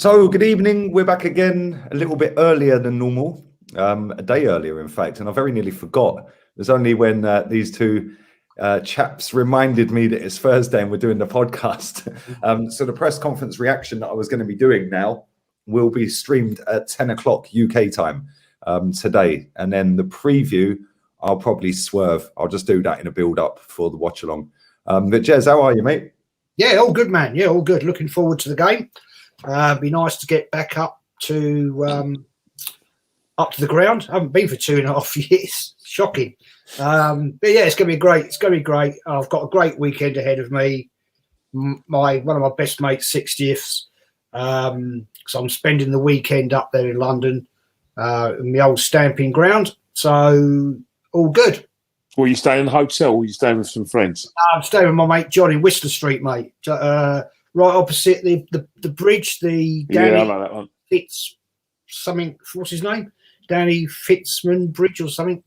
So, good evening. We're back again a little bit earlier than normal, a day earlier, in fact. And I very nearly forgot. It was only when these two chaps reminded me that it's Thursday and we're doing the podcast. So the press conference reaction that I was going to be doing now will be streamed at 10 o'clock UK time today. And then the preview, I'll probably swerve. I'll just do that in a build-up for the watch-along. But Jez, how are you, mate? Yeah, all good, man. Yeah, all good. Looking forward to the game. Be nice to get back up to the ground. I haven't been for 2.5 years. Shocking. But yeah, it's going to be great. It's going to be great. I've got a great weekend ahead of me. One of my best mates' 60th. So I'm spending the weekend up there in London, in the old stamping ground. So all good. Were you staying in a hotel or were you staying with some friends? I'm staying with my mate John in Worcester Street, mate. Right opposite the bridge, the Danny I know that one. Fitz something. What's his name? Danny Fitzman Bridge or something.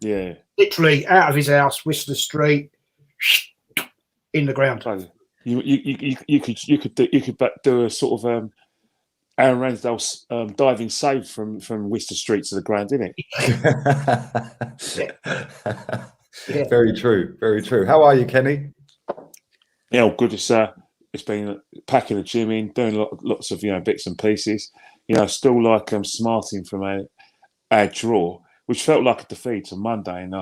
Yeah. Literally out of his house, Worcester Street, in the ground. You could do a sort of Aaron Ramsdale diving save from Worcester Street to the ground, didn't it? Yeah. Very true. Very true. How are you, Kenny? Yeah, all good. It's been packing the gym in, doing lots of bits and pieces. Still like smarting from our draw, which felt like a defeat on Monday. And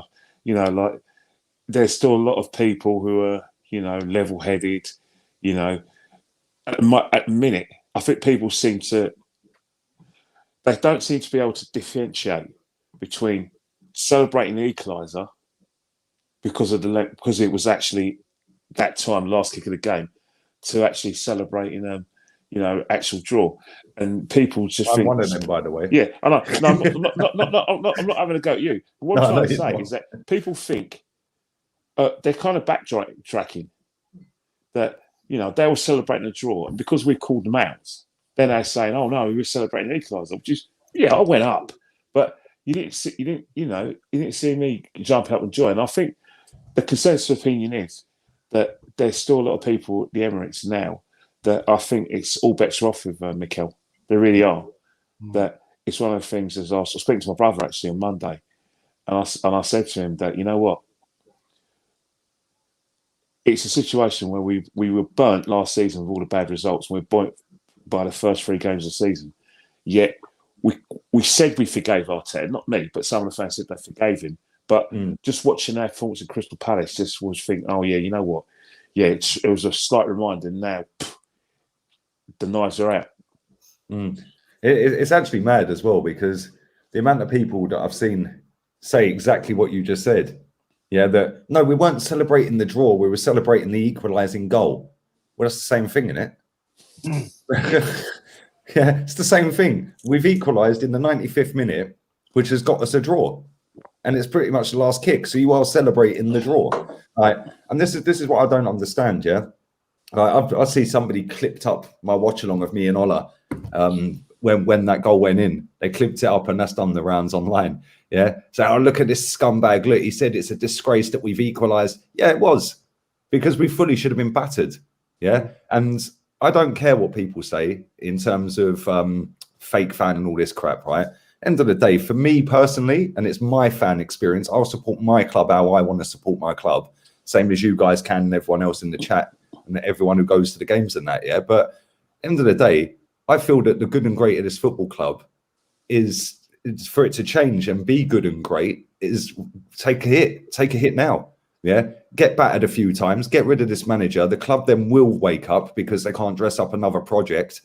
like there's still a lot of people who are level-headed. At the minute, I think people they don't seem to be able to differentiate between celebrating the equaliser because it was actually that time, last kick of the game, to actually celebrating actual draw. And people just think, one of them, by the way. Yeah, I know. No, I'm not having a go at you. But what I'm trying to say is that people think they're kind of backtracking that they were celebrating a draw, and because we called them out, then they're saying, "Oh no, we were celebrating an equaliser," which is I went up, but you didn't see me jump up and join. I think the consensus opinion is that there's still a lot of people at the Emirates now that I think it's all bets are off with Mikel. They really are. That it's one of the things, as I was speaking to my brother actually on Monday, and I said to him that, you know what, it's a situation where we were burnt last season with all the bad results. We were burnt by the first 3 games of the season. Yet we said we forgave Arteta, not me, but some of the fans said they forgave him. But just watching our performance at Crystal Palace just was thinking, oh yeah, you know what? Yeah, it was a slight reminder. Now the knives are out. It's actually mad as well, because the amount of people that I've seen say exactly what you just said. Yeah, that no, we weren't celebrating the draw, we were celebrating the equalising goal. Well, that's the same thing, isn't it? Yeah, it's the same thing. We've equalised in the 95th minute, which has got us a draw. And it's pretty much the last kick. So you are celebrating the draw. Right? And this is what I don't understand, yeah? I see somebody clipped up my watch-along of me and Ola when that goal went in. They clipped it up and that's done the rounds online. Yeah. So oh, look at this scumbag. Look, he said it's a disgrace that we've equalised. Yeah, it was. Because we fully should have been battered. Yeah. And I don't care what people say in terms of fake fan and all this crap, right? End of the day, for me personally, and it's my fan experience, I'll support my club how I want to support my club. Same as you guys can and everyone else in the chat and everyone who goes to the games and that, yeah? But end of the day, I feel that the good and great of this football club is for it to change and be good and great is take a hit now. Yeah, get battered a few times, get rid of this manager. The club then will wake up because they can't dress up another project.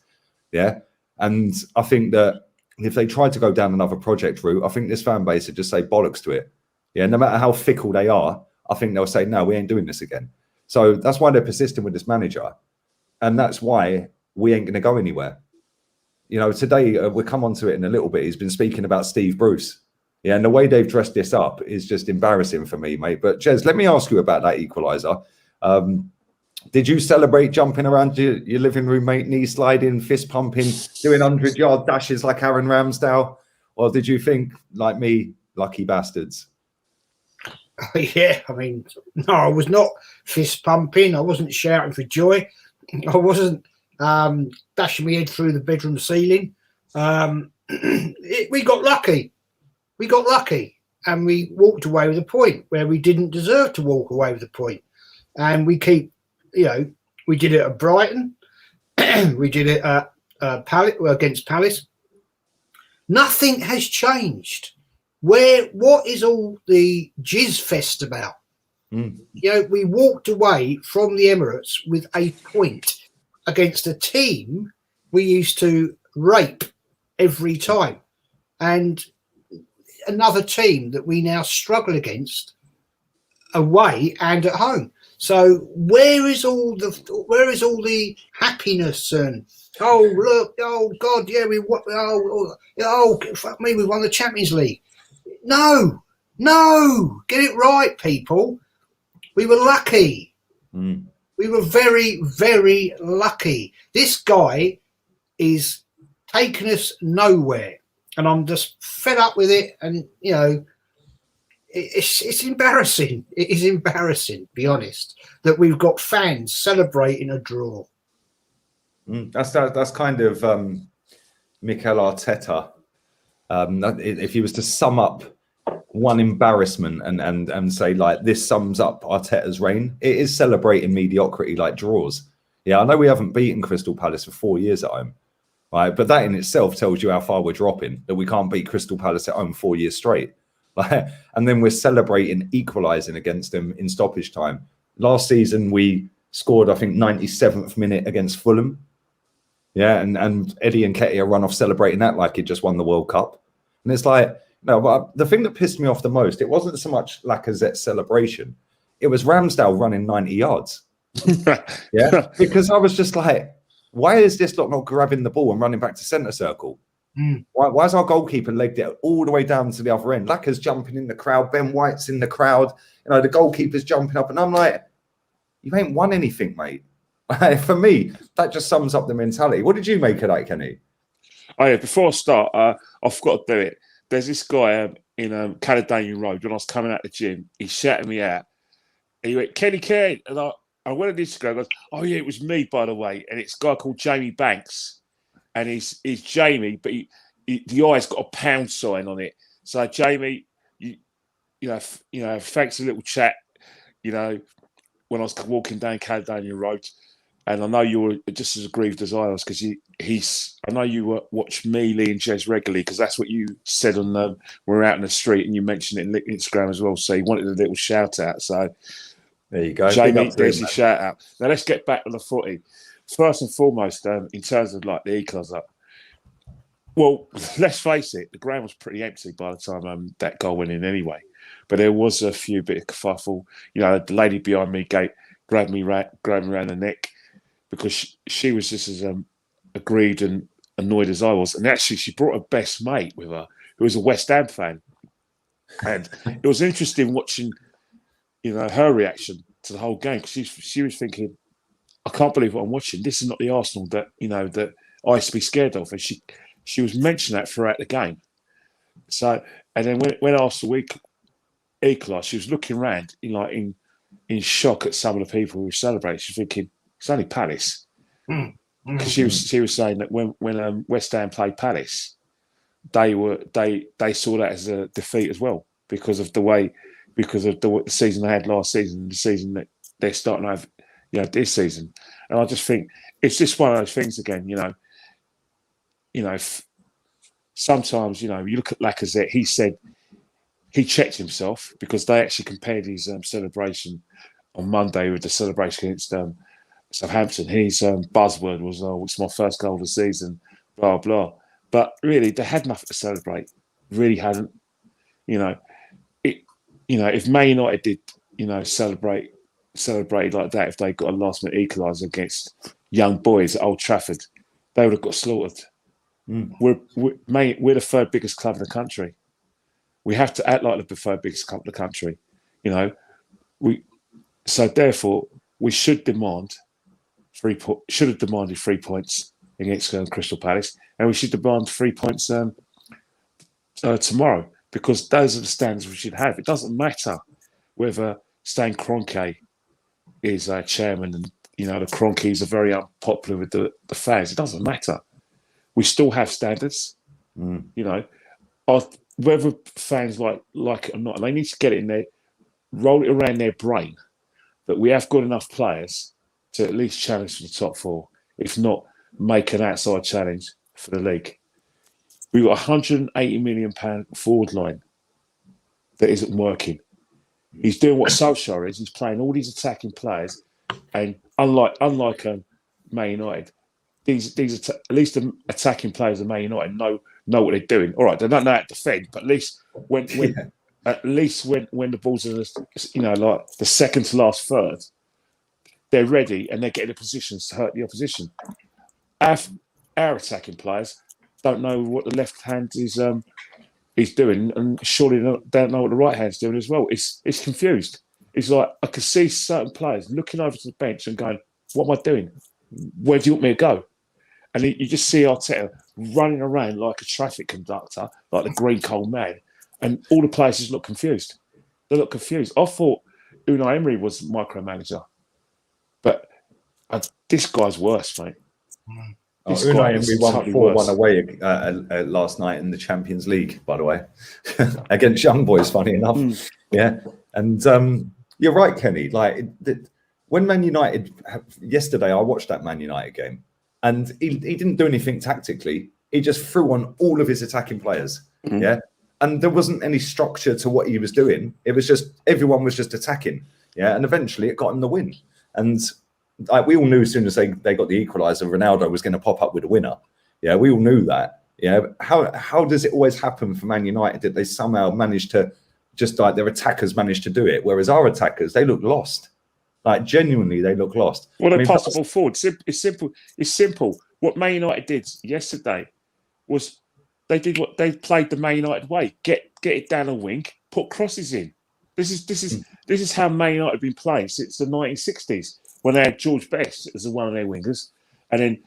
Yeah, and I think that if they try to go down another project route, I think this fan base would just say bollocks to it. Yeah, no matter how fickle they are, I think they'll say, no, we ain't doing this again. So that's why they're persisting with this manager. And that's why we ain't going to go anywhere. Today, we'll come on to it in a little bit. He's been speaking about Steve Bruce. Yeah, and the way they've dressed this up is just embarrassing for me, mate. But Jez, let me ask you about that equaliser. Did you celebrate jumping around your living room, mate, knee sliding, fist pumping, doing 100-yard dashes like Aaron Ramsdale? Or did you think, like me, lucky bastards? Yeah, I mean, no, I was not fist pumping. I wasn't shouting for joy. I wasn't dashing my head through the bedroom ceiling. We got lucky. We got lucky, and we walked away with a point where we didn't deserve to walk away with a point. And we keep, we did it at Brighton, we did it at against Palace. Nothing has changed. What is all the jizz fest about? We walked away from the Emirates with a point against a team we used to rape every time, and another team that we now struggle against away and at home. So where is all the happiness and look, God, yeah, fuck me, we won the Champions League. No, get it right, people. We were lucky. We were very, very lucky. This guy is taking us nowhere, and I'm just fed up with it. And it's embarrassing. It is embarrassing, to be honest, that we've got fans celebrating a draw. That's kind of Mikel Arteta. If he was to sum up one embarrassment and say, like, this sums up Arteta's reign, it is celebrating mediocrity like draws. Yeah, I know we haven't beaten Crystal Palace for 4 years at home, right? But that in itself tells you how far we're dropping, that we can't beat Crystal Palace at home 4 years straight. And then we're celebrating equalising against them in stoppage time. Last season, we scored, I think, 97th minute against Fulham. Yeah, and Eddie and Nketiah run off celebrating that like he just won the World Cup. And it's like, no, but the thing that pissed me off the most, it wasn't so much Lacazette's celebration. It was Ramsdale running 90 yards. Yeah, because I was just like, why is this lot not grabbing the ball and running back to centre circle? Why is our goalkeeper legged it all the way down to the other end? Laka's jumping in the crowd. Ben White's in the crowd. The goalkeeper's jumping up. And I'm like, you ain't won anything, mate. For me, that just sums up the mentality. What did you make of that, Kenny? Oh, yeah, before I start, I forgot to do it. There's this guy in Caledonian Road. When I was coming out the gym, he shouted me out. And he went, Kenny Ken. And I went on Instagram and goes, oh, yeah, it was me, by the way. And it's a guy called Jamie Banks. And he's Jamie, but the eye's got a pound sign on it. So, Jamie, you know, thanks for a little chat, when I was walking down Caledonian Road. And I know you were just as aggrieved as I was, because I know you watch me, Lee, and Jez regularly, because that's what you said on when we were out in the street, and you mentioned it in Instagram as well. So you wanted a little shout out. So there you go, Jamie. There's your shout out. Now let's get back to the footy. First and foremost, in terms of like the equaliser. Well, let's face it, the ground was pretty empty by the time that goal went in anyway. But there was a few bit of kerfuffle. The lady behind me grabbed me around the neck, because she was just as aggrieved and annoyed as I was. And actually, she brought her best mate with her, who was a West Ham fan. And it was interesting watching, her reaction to the whole game, because she was thinking, I can't believe what I'm watching. This is not the Arsenal that, that I used to be scared of. And she was mentioning that throughout the game. So, and then when Arsenal equalised, she was looking around in shock at some of the people who were celebrating. She's thinking, it's only Palace. Because she was saying that when West Ham played Palace, they saw that as a defeat as well, because of the season they had last season and the season that they're starting to have this season. And I just think it's just one of those things again, sometimes, you look at Lacazette, he said he checked himself, because they actually compared his celebration on Monday with the celebration against Southampton. His buzzword was, it's my first goal of the season, blah, blah. But really, they had nothing to celebrate. Really hadn't. If Man United did, celebrate like that, if they got a last-minute equaliser against young boys at Old Trafford, they would have got slaughtered. We're the third biggest club in the country. We have to act like the third biggest club in the country. So therefore, we should demand should have demanded 3 points against Crystal Palace, and we should demand 3 points tomorrow, because those are the standards we should have. It doesn't matter whether Stan Kroenke is chairman you know, the Cronkies are very unpopular with the fans. It doesn't matter. We still have standards. You know, whether fans like it or not, they need to get it in there, roll it around their brain that we have got enough players to at least challenge for the top four. If not, make an outside challenge for the league. We've got £180 million forward line that isn't working. He's doing what Solskjaer is. He's playing all these attacking players, and unlike Man United, these at least the attacking players of Man United know what they're doing. All right, they don't know how to defend, but at least when the balls are, you know, like the second to last third, they're ready and they're getting in positions to hurt the opposition. Our attacking players don't know what the left hand is doing, and surely don't know what the right hand's doing as well. It's confused. It's like I can see certain players looking over to the bench and going, "What am I doing? Where do you want me to go?" And you just see Arteta running around like a traffic conductor, like the green coal man, and all the players just look confused. They look confused. I thought Unai Emery was micromanager, but this guy's worse, mate. Unai Emery won 4-1 away last night in the Champions League, by the way, against Young Boys, funny enough. Yeah. And you're right, Kenny. Like, when Man United, yesterday, I watched that Man United game, and he didn't do anything tactically. He just threw on all of his attacking players. Yeah. And there wasn't any structure to what he was doing. It was just, everyone was just attacking. Yeah. And eventually it got him the win. And we all knew as soon as they got the equaliser, Ronaldo was going to pop up with a winner. Yeah, we all knew that. Yeah, how does it always happen for Man United that they somehow manage to just like their attackers manage to do it, whereas our attackers, they look lost. Like genuinely, they look lost. Well, they're possible forward. It's simple. It's simple. What Man United did yesterday was they played the Man United way. Get it down a wing, put crosses in. This is how Man United have been playing since the 1960s. When they had George Best as one of their wingers, and then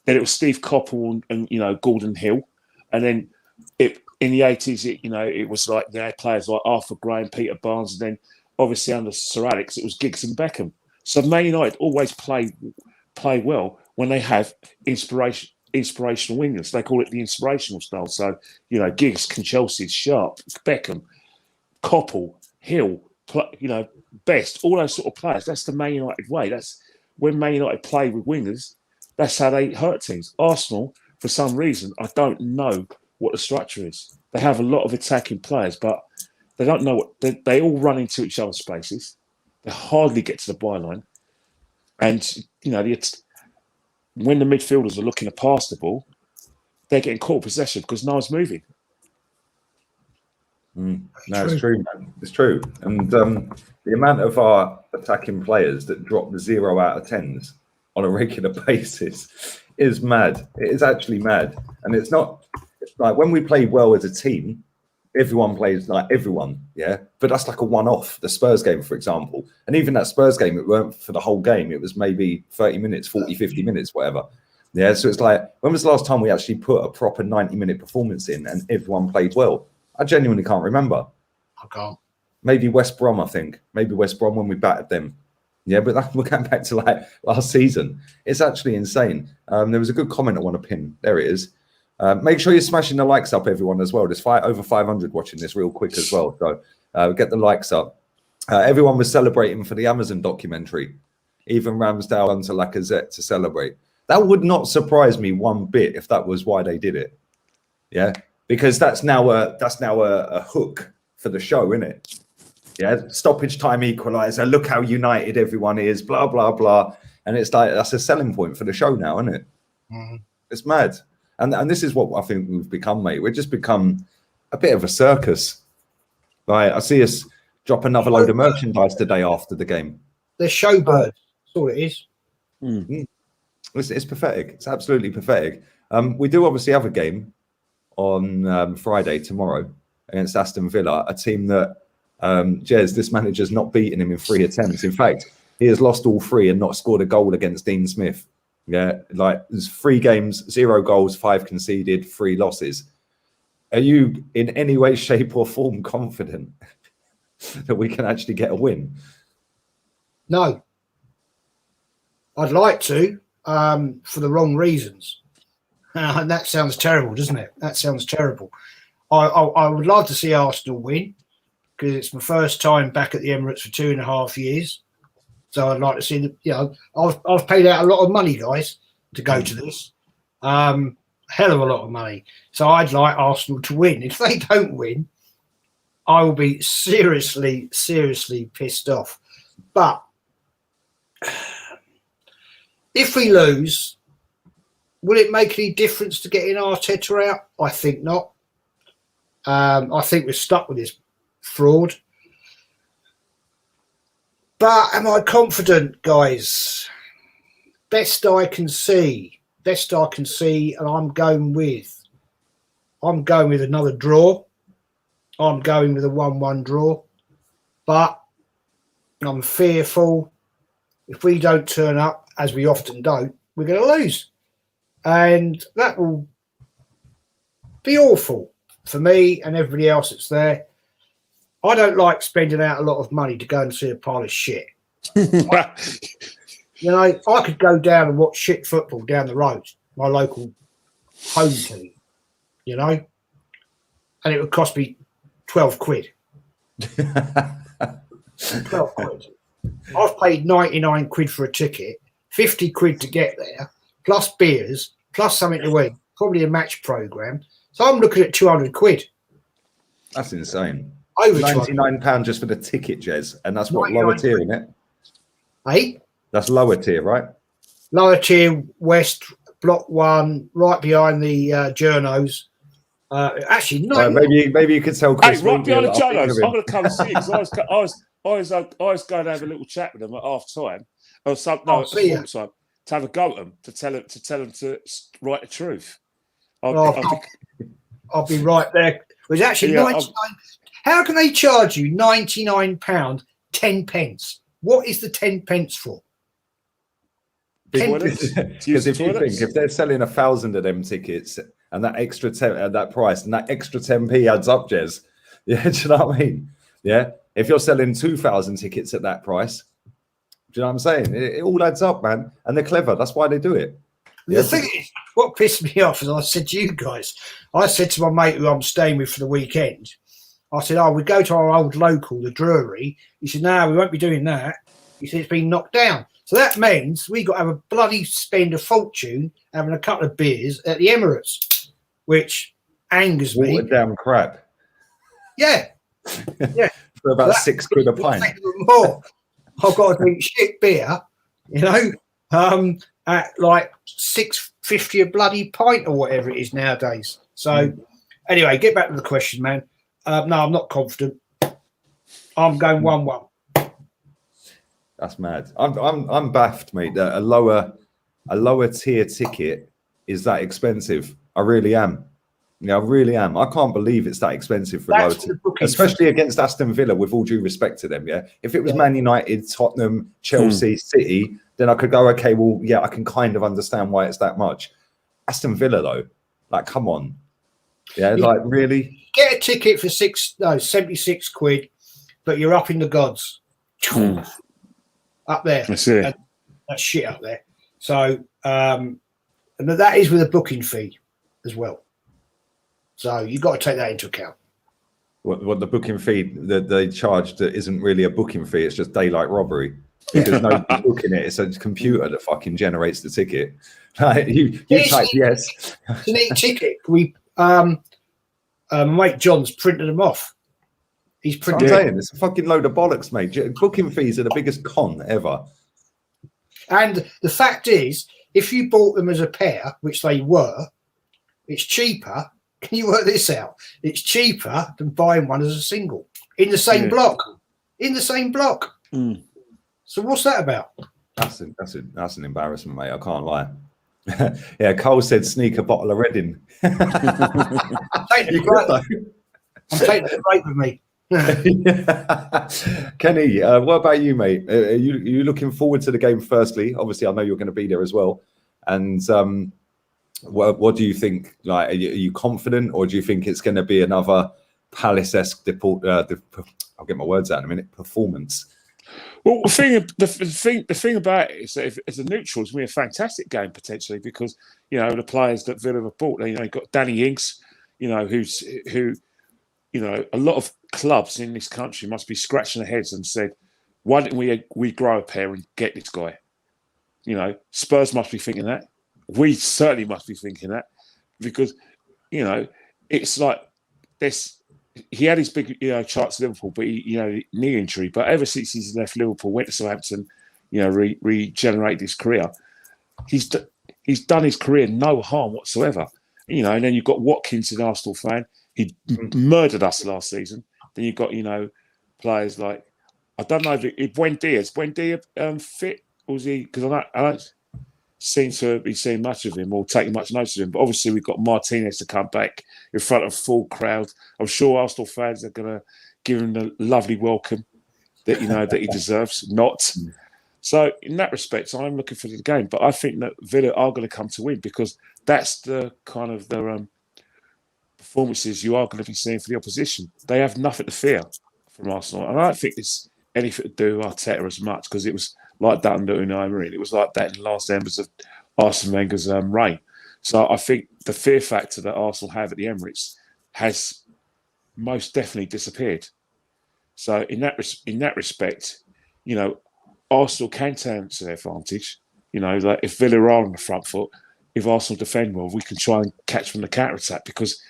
it was Steve Coppell and you know Gordon Hill, and then in the 80s it was like they had players like Arthur Graham, Peter Barnes, and then obviously under Sir Alex it was Giggs and Beckham. So Man United always play well when they have inspirational wingers. They call it the inspirational style. So you know Giggs, Chelsea, Sharp, Beckham, Coppell, Hill, you know. Best, all those sort of players. That's the Man United way. That's when Man United play with wingers. That's how they hurt teams. Arsenal, for some reason, I don't know what the structure is. They have a lot of attacking players, but they don't know what they all run into each other's spaces. They hardly get to the byline, and you know when the midfielders are looking to pass the ball, they're getting caught possession because no one's moving. No, it's true, man. It's true. And the amount of our attacking players that drop the 0 out of 10s on a regular basis is mad. It is actually mad. And it's like when we play well as a team, everyone plays like everyone. Yeah. But that's like a one-off. The Spurs game, for example. And even that Spurs game, it weren't for the whole game. It was maybe 30 minutes, 40, 50 minutes, whatever. Yeah. So it's like, when was the last time we actually put a proper 90-minute performance in and everyone played well? I genuinely can't remember. I can't. Maybe West Brom, I think. Maybe West Brom when we battered them. Yeah, but we're going back to like last season. It's actually insane. There was a good comment I want to pin. There it is. Make sure you're smashing the likes up, everyone, as well. There's over 500 watching this real quick as well. So get the likes up. Everyone was celebrating for the Amazon documentary. Even Ramsdale and Lacazette to celebrate. That would not surprise me one bit if that was why they did it. Yeah. Because that's now a hook for the show, isn't it? Yeah, stoppage time equaliser. Look how united everyone is. Blah blah blah, and it's like that's a selling point for the show now, isn't it? It's mad, and this is what I think we've become, mate. We've just become a bit of a circus. Right, I see us drop another load of merchandise today after the game. They're showbirds. That's all it is. It's pathetic. It's absolutely pathetic. We do obviously have a game on Friday tomorrow against Aston Villa, a team that this manager's not beaten him in 3 attempts. In fact, he has lost all 3 and not scored a goal against Dean Smith. Yeah, like there's 3 games, 0 goals, 5 conceded, 3 losses. Are you in any way, shape, or form confident that we can actually get a win? No. I'd like to, for the wrong reasons. And that sounds terrible, doesn't it? That sounds terrible. I would love to see Arsenal win because it's my first time back at the Emirates for 2.5 years. So I'd like to see I've paid out a lot of money, guys, to go to this. Hell of a lot of money. So I'd like Arsenal to win. If they don't win, I will be seriously, seriously pissed off. But if we lose, will it make any difference to getting Arteta out? I think not. I think we're stuck with this fraud. But am I confident, guys? Best I can see, and I'm going with another draw. I'm going with a 1-1 draw. But I'm fearful if we don't turn up, as we often don't, we're going to lose. And that will be awful for me and everybody else that's there. I don't like spending out a lot of money to go and see a pile of shit. You know, I could go down and watch shit football down the road, my local home team, you know, and it would cost me 12 quid. 12 quid. I've paid 99 quid for a ticket, 50 quid to get there, plus beers, plus something to eat, probably a match programme. So I'm looking at 200 quid. That's insane. Over £99 just for the ticket, Jez, and that's what lower tier, isn't it? Hey? That's lower tier, right? Lower tier, West, Block 1, right behind the journos. Actually, no. Maybe you could tell Chris. Hey, right behind the journos. I'm going to come see because I was going to have a little chat with them at half time or something. No, at time to have a go at them to tell them to write the truth. I'll be right there. It was actually 99. How can they charge you £99, 10 pence? What is the 10 pence for? Because if you think if they're selling 1,000 of them tickets and that extra 10 at that price and that extra 10p adds up, Jez. Yeah, do you know what I mean? Yeah. If you're selling 2,000 tickets at that price, do you know what I'm saying? It all adds up, man. And they're clever. That's why they do it. The thing is, what pissed me off is I said to you guys, I said to my mate who I'm staying with for the weekend, I said, we go to our old local, the Drury. He said, no, we won't be doing that. He said, it's been knocked down. So that means we got to have a bloody spend a fortune having a couple of beers at the Emirates, which angers me. Watered down crap. Yeah. Yeah. For about £6 a pint. More. I've got to drink shit beer, you know, at like $6.50 a bloody pint or whatever it is nowadays. So anyway, get back to the question, man. No, I'm not confident. I'm going 1-1. That's mad. I'm baffed, mate. That a lower tier ticket is that expensive. I really am. Yeah, I really am. I can't believe it's that expensive for a lower tier, especially against Aston Villa. With all due respect to them, yeah. If it was Man United, Tottenham, Chelsea, City, then I could go, okay, well, yeah, I can kind of understand why it's that much. Aston Villa, though, like, come on, yeah, like really. Get a ticket for 76 quid, but you're up in the gods. Up there. That's shit up there. So, and that is with a booking fee as well. So you've got to take that into account. What the booking fee that they charge that isn't really a booking fee, it's just daylight robbery. Because nobody's booking it, it's a computer that fucking generates the ticket. You type yes. It's a neat ticket. Mate John's printed them off. He's printed. I'm saying it's a fucking load of bollocks, mate. Booking fees are the biggest con ever. And the fact is, if you bought them as a pair, which they were, it's cheaper. Can you work this out? It's cheaper than buying one as a single in the same block. In the same block. So what's that about? That's an embarrassment, mate. I can't lie. Yeah, Cole said sneak a bottle of Reading. I'm taking the break with me. Kenny, what about you, mate? Are you looking forward to the game? Firstly, obviously, I know you're going to be there as well. And what do you think? Like, are you confident, or do you think it's going to be another Palace-esque? I'll get my words out in a minute. Performance. Well, the thing about it is that if as a neutral, it's going to be a fantastic game potentially because the players that Villa have bought. You've got Danny Ings, who a lot of clubs in this country must be scratching their heads and said, why didn't we grow a pair and get this guy? Spurs must be thinking that. We certainly must be thinking that because it's like this. He had his big, chance at Liverpool, but he, knee injury. But ever since he's left Liverpool, went to Southampton, regenerated his career. He's done his career no harm whatsoever. And then you've got Watkins, an Arsenal fan. He murdered us last season. Then you've got, players like I don't know if Buendia fit, or was he? Because I don't seem to be seeing much of him or taking much notice of him. But obviously, we've got Martinez to come back in front of a full crowd. I'm sure Arsenal fans are going to give him the lovely welcome that that he deserves. Not. So in that respect, I'm looking for the game. But I think that Villa are going to come to win because that's the kind of the performances you are going to be seeing for the opposition. They have nothing to fear from Arsenal. And I don't think it's anything to do with Arteta as much because it was like that under Unai Emery. It was like that in the last embers of Arsene Wenger's reign. So I think the fear factor that Arsenal have at the Emirates has most definitely disappeared. So in that respect, Arsenal can turn to their advantage. Like if Villa are on the front foot, if Arsenal defend well, we can try and catch from the counter-attack because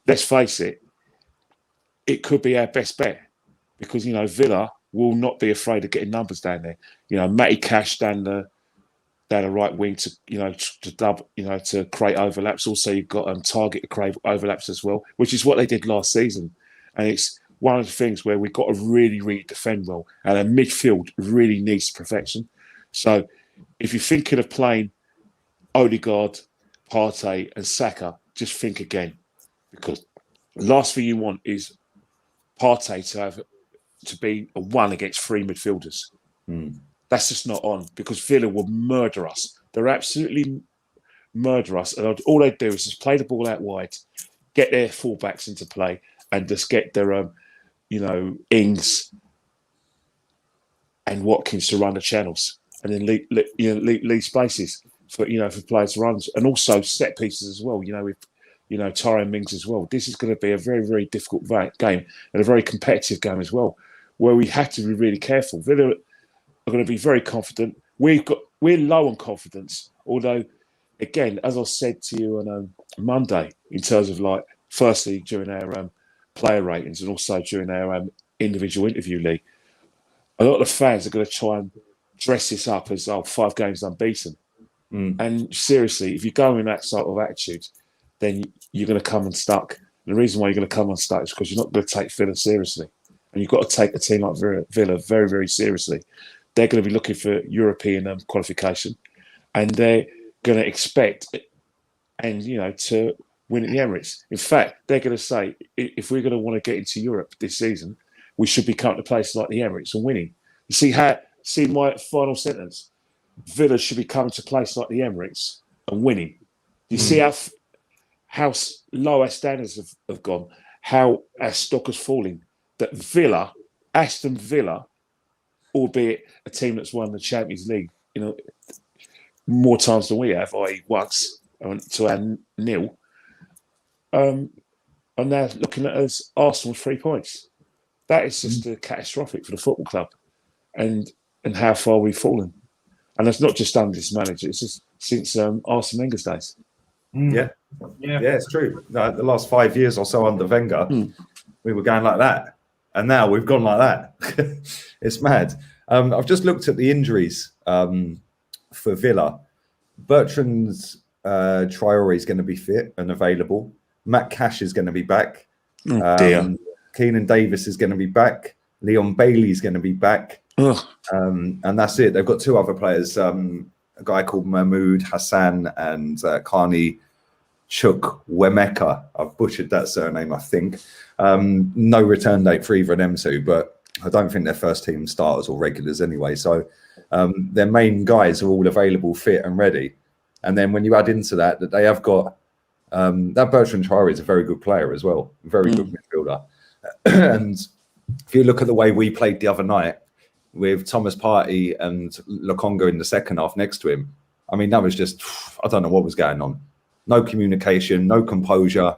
let's face it, it could be our best bet because, Villa will not be afraid of getting numbers down there. Matty Cash down the right wing to to create overlaps. Also, you've got Target to create overlaps as well, which is what they did last season. And it's one of the things where we've got to really, really defend well. And our midfield really needs perfection. So if you're thinking of playing Odegaard, Partey and Saka, just think again. Because the last thing you want is Partey to be a 1 against 3 midfielders. That's just not on because Villa will murder us. They're absolutely murder us. And all they do is just play the ball out wide, get their fullbacks into play and just get their, Ings and Watkins to run the channels and then leave spaces for players to run. And also set pieces as well, with Tyrone Mings as well. This is going to be a very, very difficult game and a very competitive game as well, where we have to be really careful. Villa are going to be very confident. We're low on confidence, although, again, as I said to you on Monday, in terms of firstly during our player ratings and also during our individual interview league, a lot of the fans are going to try and dress this up as 5 games unbeaten. And seriously, if you go in that sort of attitude, then you're going to come unstuck. And the reason why you're going to come unstuck is because you're not going to take Villa seriously. And you've got to take a team like Villa very, very seriously. They're going to be looking for European qualification. And they're going to expect to win at the Emirates. In fact, they're going to say, if we're going to want to get into Europe this season, we should be coming to places like the Emirates and winning. You see my final sentence? Villa should be coming to places like the Emirates and winning. You see how low our standards have gone, how our stock is falling, that Aston Villa, albeit a team that's won the Champions League, more times than we have, i.e. once, to our nil, are now looking at us Arsenal 3 points. That is just catastrophic for the football club and how far we've fallen. And it's not just under this manager, it's just since Arsene Wenger's days. Yeah, it's true. The last 5 years or so under Wenger, we were going like that. And now we've gone like that. It's mad. I've just looked at the injuries for Villa. Bertrand's Traore is going to be fit and available. Matt Cash is going to be back. Keenan Davis is going to be back. Leon Bailey is going to be back. And that's it. They've got 2 other players, a guy called Mahmoud Hassan and Carney Chukwuemeka. I've butchered that surname, I think. No return date for either of them 2, but I don't think they're first team starters or regulars anyway. So their main guys are all available, fit and ready. And then when you add into that they have got that Bertrand Traore is a very good player as well, very good midfielder. And if you look at the way we played the other night, with Thomas Partey and Lokonga in the second half next to him. I mean, that was just, I don't know what was going on. No communication, no composure.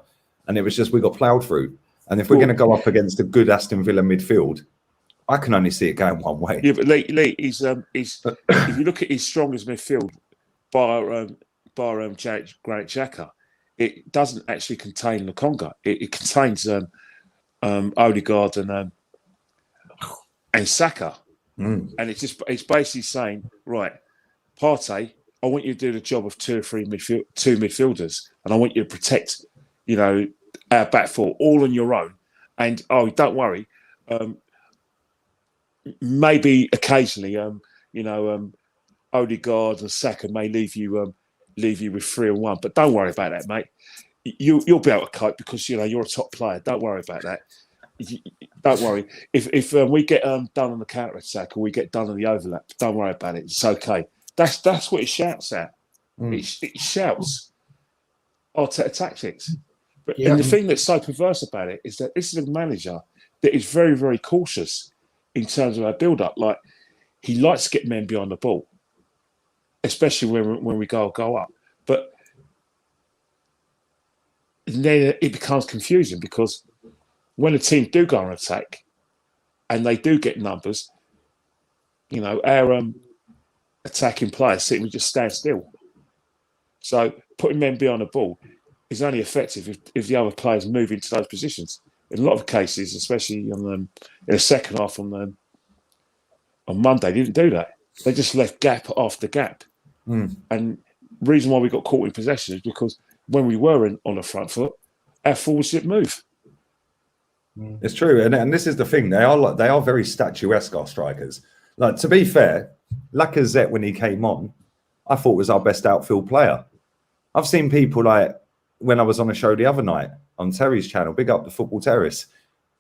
And it was just, we got ploughed through. And if we're going to go up against a good Aston Villa midfield, I can only see it going one way. Yeah, but Lee, he's if you look at his strongest midfield, bar Granit Xhaka, it doesn't actually contain Lokonga. It contains Odegaard and Saka. And it's basically saying, right, Partey, I want you to do the job of two midfielders, and I want you to protect, our back four all on your own. And don't worry, maybe occasionally, Odegaard and Saka may leave you with 3 and 1, but don't worry about that, mate. You'll be able to cope because you're a top player. Don't worry about that. Don't worry. If we get done on the counter attack or we get done on the overlap, don't worry about it. It's okay. That's what it shouts at. It shouts Arteta tactics. But and the thing that's so perverse about it is that this is a manager that is very, very cautious in terms of our build-up. Like, he likes to get men behind the ball, especially when we go up. But then it becomes confusing because when a team do go on attack and they do get numbers, our attacking players seem to just stand still. So putting men behind the ball is only effective if the other players move into those positions. In a lot of cases, especially in the second half on Monday, they didn't do that. They just left gap after gap. And the reason why we got caught in possession is because when we were on the front foot, our forwards didn't move. It's true, and this is the thing. They are very statuesque, our strikers. Like, to be fair, Lacazette, when he came on, I thought was our best outfield player. I've seen people, like, when I was on a show the other night on Terry's channel, big up the Football Terrace,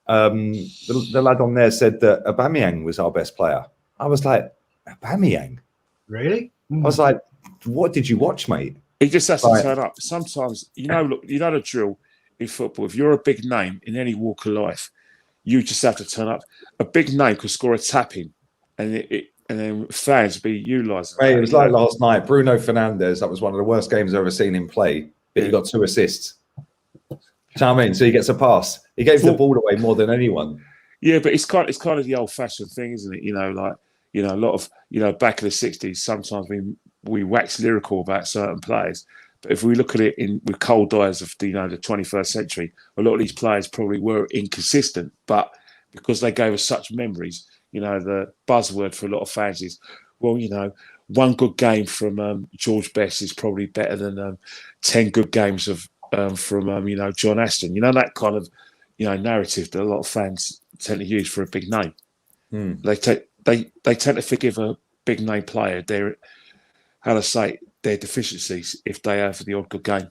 the lad on there said that Aubameyang was our best player. I was like, Aubameyang? Really? I was like, what did you watch, mate? He just has to turn up. Sometimes, look, the drill in football. If you're a big name in any walk of life, you just have to turn up. A big name could score a tap-in, and then fans be utilising. It was like last night, Bruno Fernandes. That was one of the worst games I've ever seen him play. But he got 2 assists. Do you know what I mean? So he gets a pass. He gave the ball away more than anyone. Yeah, but it's kind of the old-fashioned thing, isn't it? A lot of back in the 60s. Sometimes we wax lyrical about certain players. But if we look at it with cold eyes of the 21st century, a lot of these players probably were inconsistent, but because they gave us such memories, the buzzword for a lot of fans is, well, one good game from George Best is probably better than 10 good games from John Aston. That kind of narrative that a lot of fans tend to use for a big name. They tend to forgive a big name player their deficiencies if they have the odd good game.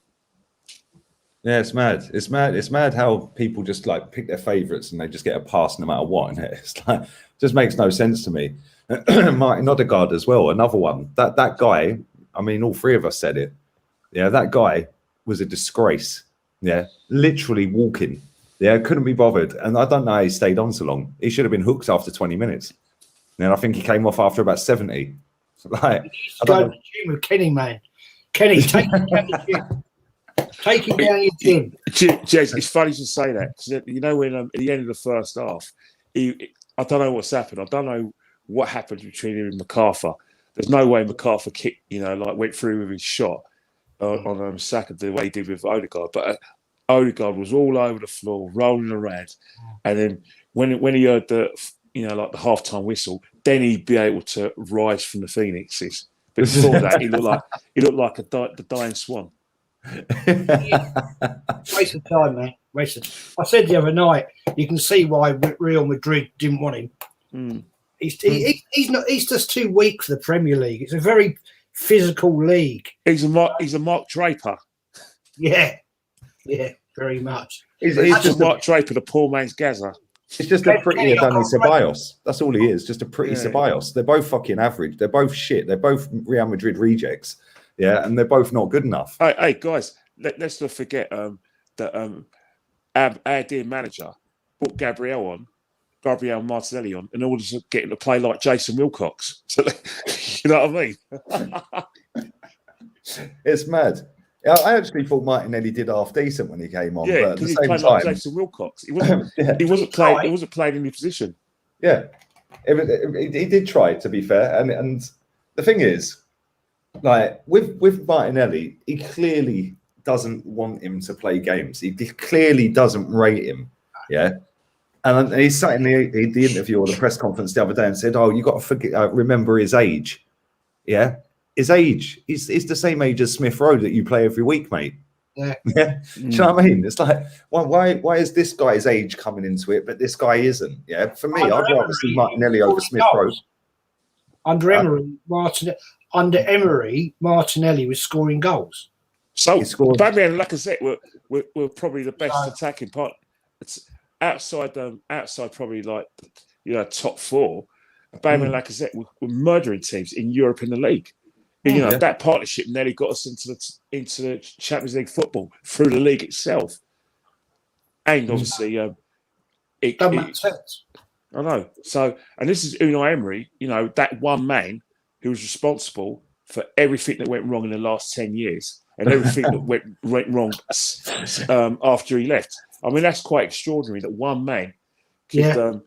Yeah, it's mad. It's mad how people just like pick their favourites and they just get a pass no matter what. And it's like, just makes no sense to me. Martin Odegaard as well, another one. That guy, I mean, all 3 of us said it. Yeah, that guy was a disgrace. Yeah, literally walking. Yeah, couldn't be bothered. And I don't know how he stayed on so long. He should have been hooked after 20 minutes. And I think he came off after about 70. Like, I go to the gym with Kenny, man. Kenny, take him down the gym. Take him down your gym. Jez, it's funny to say that because when at the end of the first half, I don't know what's happened. I don't know what happened between him and MacArthur. There's no way MacArthur went through with his shot on Saka the way he did with Odegaard. But Odegaard was all over the floor, rolling around, and then when he heard the the halftime whistle, then he'd be able to rise from the phoenixes. But before that, he looked like the dying swan. Waste of time, man. I said the other night, you can see why Real Madrid didn't want him. He's just too weak for the Premier League. It's a very physical league. He's a Mark Draper. Yeah, very much. He's just Mark Draper, the poor man's Gaza. It's just a prettier Dani Ceballos. That's all he is. Just a pretty Ceballos. They're both fucking average. They're both shit. They're both Real Madrid rejects. Yeah, and they're both not good enough. Hey guys, let's not forget that our dear manager brought Gabriel on Gabriel Martinelli on in order to get him to play like Jason Wilcox. So, you know what I mean? It's mad. I actually thought Martinelli did half decent when he came on, Yeah, but at the because he same played time, like Jason Wilcox. He wasn't playing in the position. Yeah, he did try, to be fair. And the thing is, like with Martinelli, he clearly doesn't want him to play games. He clearly doesn't rate him. Yeah. And he sat in the interview or the press conference the other day and said, "Oh, you got to remember his age." Yeah, his age. He's the same age as Smith Rowe that you play every week, mate. Yeah. Yeah. Do you know what I mean? It's like, why is this guy's age coming into it, but this guy isn't? Yeah. For me, I'd rather see Martinelli over Smith Rowe. Under Emery, Martinelli was scoring goals. So Bambi and Lacazette were probably the best attacking part. It's outside probably like top four. Bambi and Lacazette were murdering teams in Europe in the league. And, that partnership nearly got us into the Champions League football through the league itself. And obviously, that makes sense. I know. So, and this is Unai Emery. That one man who was responsible for everything that went wrong in the last 10 years and everything that went wrong after he left. I mean, that's quite extraordinary that one man could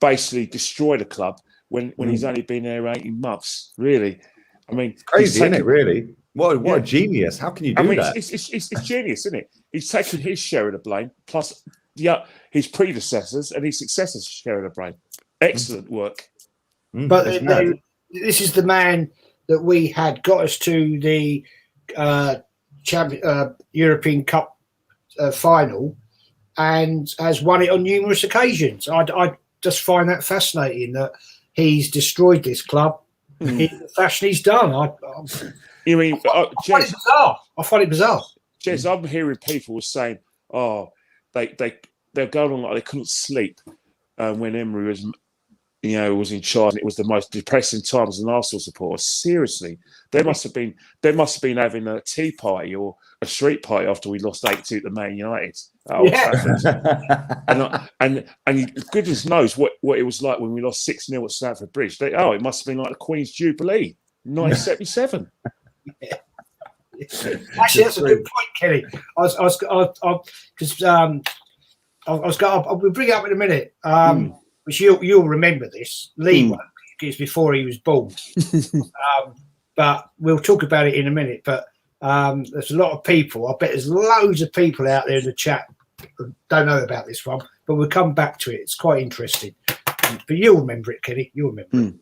basically destroy the club when he's only been there 18 months. Really, I mean, it's crazy, isn't it? Really, what a genius! How can you do that? It's genius, isn't it? He's taken his share of the blame, plus his predecessors and his successors' share of the blame. Excellent work. But this is the man that we had got us to the European Cup final and has won it on numerous occasions. I just find that fascinating that he's destroyed this club in the fashion he's done. I find it bizarre. Jez, I'm hearing people saying, they're going on like they couldn't sleep when Emery was in charge. It was the most depressing time as an Arsenal supporter. Seriously, they must have been having a tea party or a street party after we lost 8-2 to Man United. And goodness knows what it was like when we lost 6-0 at Stamford Bridge. It must have been like the Queen's Jubilee, 1977. Actually, that's a good point, Kenny. We'll bring it up in a minute. Which you'll remember this. Lee won't, because before he was born. But we'll talk about it in a minute. But there's a lot of people. I bet there's loads of people out there in the chat who don't know about this one. But we'll come back to it. It's quite interesting. But you'll remember it, Kenny. You'll remember it.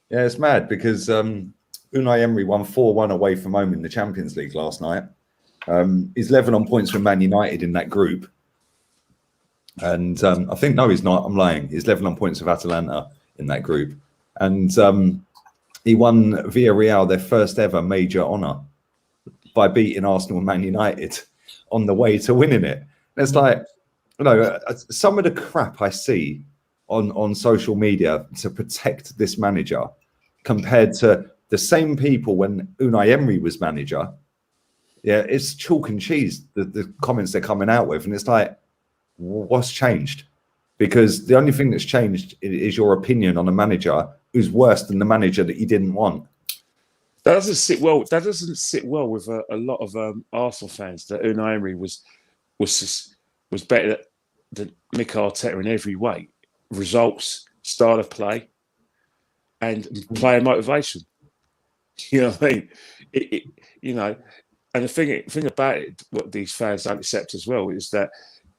Yeah, it's mad because Unai Emery won 4-1 away from home in the Champions League last night. He's level on points with Man United in that group. And I think, no, he's not. I'm lying. He's level on points with Atalanta in that group. And he won Villarreal their first ever major honour by beating Arsenal and Man United on the way to winning it. And it's like, some of the crap I see on social media to protect this manager compared to the same people when Unai Emery was manager. Yeah, it's chalk and cheese, the comments they're coming out with. And it's like, what's changed? Because the only thing that's changed is your opinion on a manager who's worse than the manager that you didn't want. That doesn't sit well with a lot of Arsenal fans. That Unai Emery was better than Mikel Arteta in every way: results, style of play, and player motivation. You know what I mean? And the thing about it, what these fans don't accept as well, is that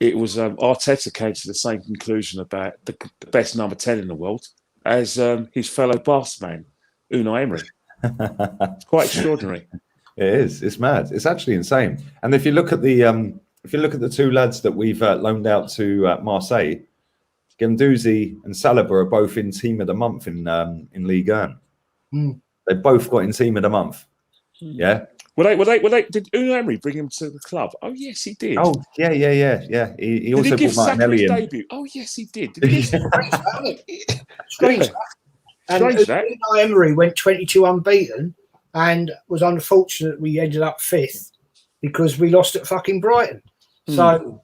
it was Arteta came to the same conclusion about the best number 10 in the world as his fellow boss man, Unai Emery. It's quite extraordinary. It is. It's mad. It's actually insane. And if you look at the two lads that we've loaned out to Marseille, Guendouzi and Saliba are both in Team of the Month in Ligue 1. They both got in Team of the Month. Yeah. Were they? Did Unai Emery bring him to the club? Oh yes, he did. Oh yeah. He also brought Martinelli in. Debut? Oh yes, he did. Strange. And Unai Emery went 22 unbeaten, and was unfortunate we ended up 5th because we lost at fucking Brighton. So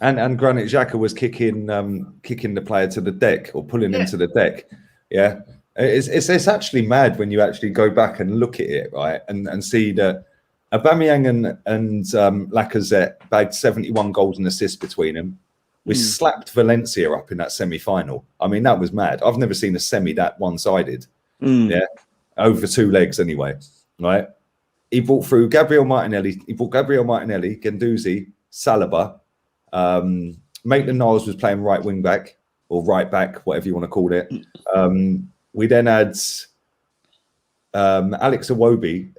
And Granit Xhaka was kicking the player to the deck or pulling him to the deck. Yeah, it's actually mad when you actually go back and look at it, right, and see that Aubameyang and Lacazette bagged 71 goals and assists between them. We slapped Valencia up in that semi-final. I mean, that was mad. I've never seen a semi that one-sided. Yeah, over 2 legs anyway. Right. He brought through Gabriel Martinelli. He brought Gabriel Martinelli, Guendouzi, Saliba. Maitland-Niles was playing right wing back or right back, whatever you want to call it. We then had Alex Iwobi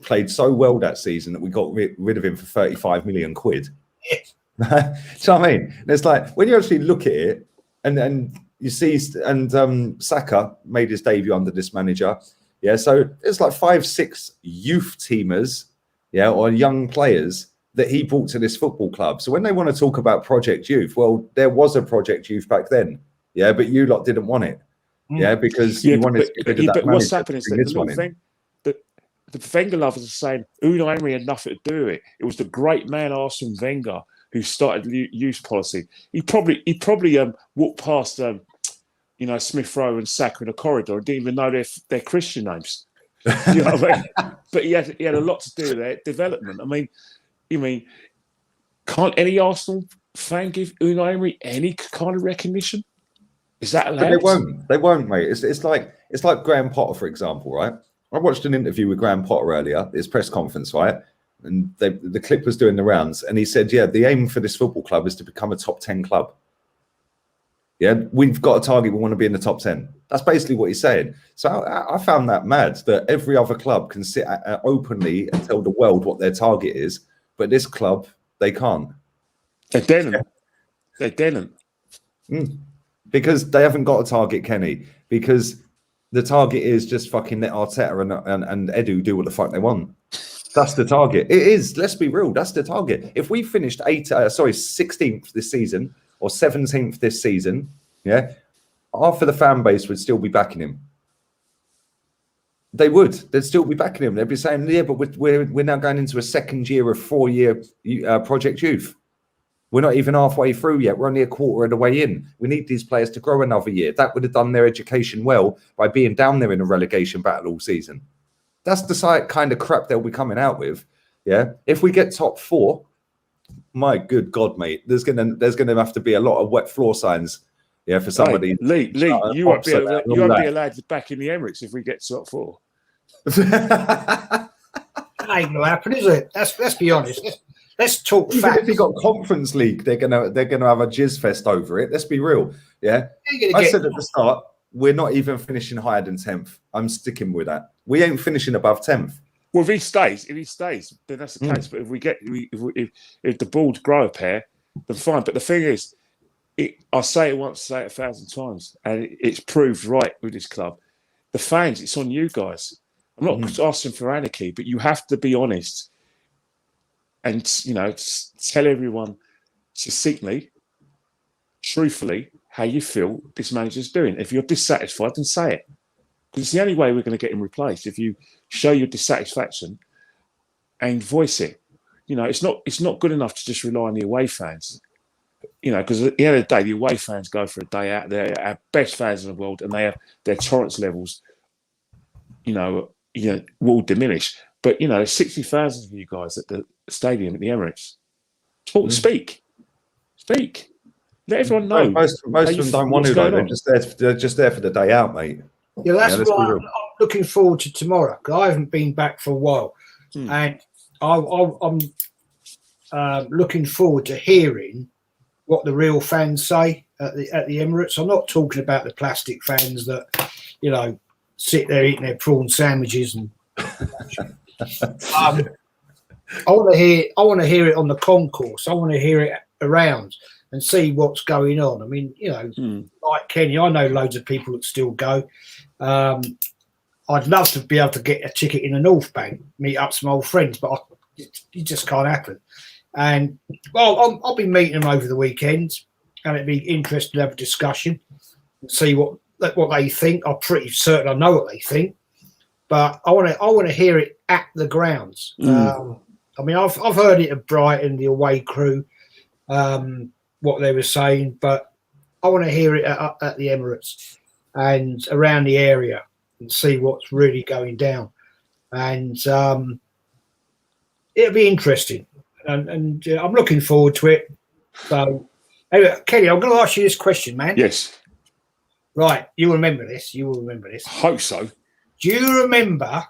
played so well that season that we got rid of him for 35 million quid. Do you know what I mean? And it's like when you actually look at it, and you see, and Saka made his debut under this manager. Yeah, so it's like 5-6 youth teamers, yeah, or young players that he brought to this football club. So when they want to talk about Project Youth, well, there was a Project Youth back then, yeah, but you lot didn't want it, yeah, because you wanted to get that. But what's happening is that the Wenger lovers are saying Unai Emery had nothing to do with it. It was the great man Arsene Wenger who started youth policy. He probably walked past Smith Rowe and Saka in a corridor and didn't even know their Christian names. You know what I mean? But he had a lot to do with their development. I mean, can't any Arsenal fan give Unai Emery any kind of recognition? Is that allowed? But they won't, mate. It's like Graham Potter, for example, right? I watched an interview with Graham Potter earlier, his press conference, right? And the clip was doing the rounds, and he said, yeah, the aim for this football club is to become a top 10 club. Yeah, we've got a target. We want to be in the top 10. That's basically what he's saying. So I found that mad that every other club can sit openly and tell the world what their target is, but this club, they can't. They didn't. Yeah. They didn't. Because they haven't got a target, Kenny. Because the target is just fucking let Arteta and Edu do what the fuck they want. That's the target. It is. Let's be real. That's the target. If we finished 16th this season or 17th this season, yeah, half of the fan base would still be backing him. They would. They'd still be backing him. They'd be saying, yeah, but we're now going into a second year of 4-year Project Youth. We're not even halfway through yet. We're only a quarter of the way in. We need these players to grow another year. That would have done their education well by being down there in a relegation battle all season. That's the kind of crap they'll be coming out with. Yeah. If we get top 4, my good God, mate, there's gonna have to be a lot of wet floor signs. Yeah, for somebody. Hey, Lee, you won't be allowed back in the Emirates if we get top 4. That ain't gonna happen, is it? Let's be honest. Let's talk facts. facts. If you got Conference League, they're gonna have a jizz fest over it. Let's be real. Yeah. I said at the start, we're not even finishing higher than 10th. I'm sticking with that. We ain't finishing above 10th. Well, if he stays, then that's the case. But if the balls grow a pair, then fine. But the thing is, I say it once, say it 1,000 times, and it's proved right with this club. The fans, it's on you guys. I'm not asking for anarchy, but you have to be honest and tell everyone succinctly, truthfully, how you feel this manager's doing. If you're dissatisfied, then say it. Because it's the only way we're going to get him replaced. If you show your dissatisfaction and voice it. It's not good enough to just rely on the away fans. Because at the end of the day, the away fans go for a day out. They're our best fans in the world, and they have their tolerance levels, will diminish. But, 60,000 of you guys at the stadium at the Emirates. Speak. Let everyone know. Most of them don't want to, though. They're just there for the day out, mate. Yeah, that's why I'm looking forward to tomorrow. I haven't been back for a while. And I'm looking forward to hearing what the real fans say at the Emirates. I'm not talking about the plastic fans that, sit there eating their prawn sandwiches and I want to hear it on the concourse. I want to hear it around and see what's going on. I mean, like Kenny, I know loads of people that still go. I'd love to be able to get a ticket in the North Bank, meet up some old friends, but it just can't happen. And I'll be meeting them over the weekend, and it'd be interesting to have a discussion and see what they think. I'm pretty certain I know what they think, but I want to hear it at the grounds. I mean, I've heard it at Brighton, the away crew. what they were saying, but I want to hear it at the Emirates and around the area and see what's really going down. And it'll be interesting. And I'm looking forward to it. So, anyway, Kelly, I'm going to ask you this question, man. Yes. Right, you remember this. You will remember this. Hope so. Do you remember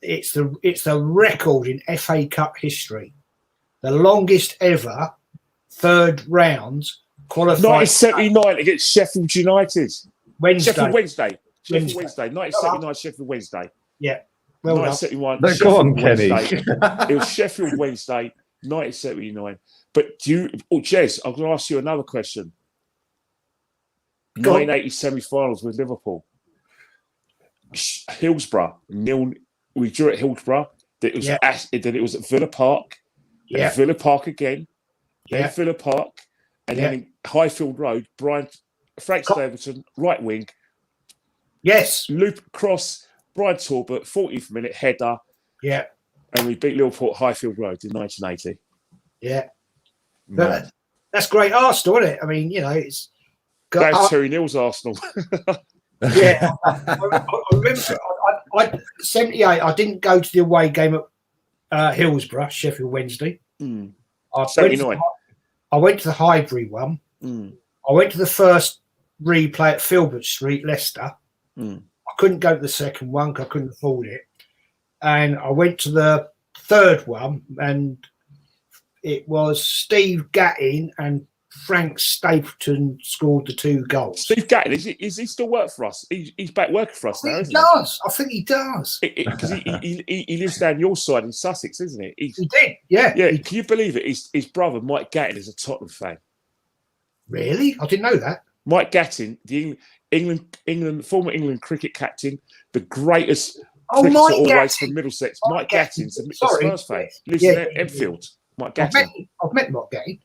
it's the record in FA Cup history, the longest ever third round qualified 1979 against Sheffield United. Wednesday. Sheffield Wednesday. 1979 Sheffield Wednesday. Yeah. Well 1971. No, go on, Kenny. It was Sheffield Wednesday, 1979. But Jez, I'm going to ask you another question. 1980 semi-finals with Liverpool. Hillsborough, we drew at Hillsborough. Then it was at Villa Park. Yeah. Villa Park again. Yeah. Then Villa Park. And then in Highfield Road, Frank Stapleton, right wing. Yes. Loop cross, Brian Talbot, 40th minute header. Yeah. And we beat Liverpool at Highfield Road in 1980. Yeah. But that's great Arsenal, isn't it? I mean, it's got. That's Terry Neal's Arsenal. Yeah. I remember 78, I didn't go to the away game at Hillsborough, Sheffield Wednesday. 79. I went to the Highbury one. I went to the first replay at Filbert Street, Leicester. I couldn't go to the second one because I couldn't afford it. And I went to the third one, and it was Steve Gattin and Frank Stapleton scored the 2 goals. Steve Gattin, is he still work for us? He's back working for us now, isn't he? I think he does. Because he lives down your side in Sussex, isn't he? He did, yeah. Yeah, can you believe it? His brother, Mike Gattin, is a Tottenham fan. Really? I didn't know that. Mike Gattin, the former England cricket captain, the greatest cricketer always from Middlesex. Mike Gattin's a Spurs fan. Lives in Enfield. Mike Gattin. I've met Mike Gattin.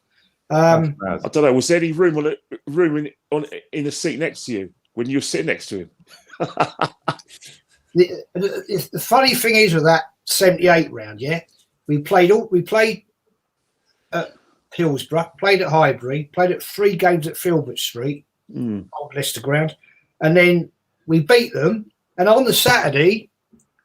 I don't know. Was there any room in a seat next to you when you were sitting next to him? The funny thing is with that 78 round, we played at Hillsborough, played at Highbury, played at 3 games at Filbert Street, old Leicester ground, and then we beat them. And on the Saturday,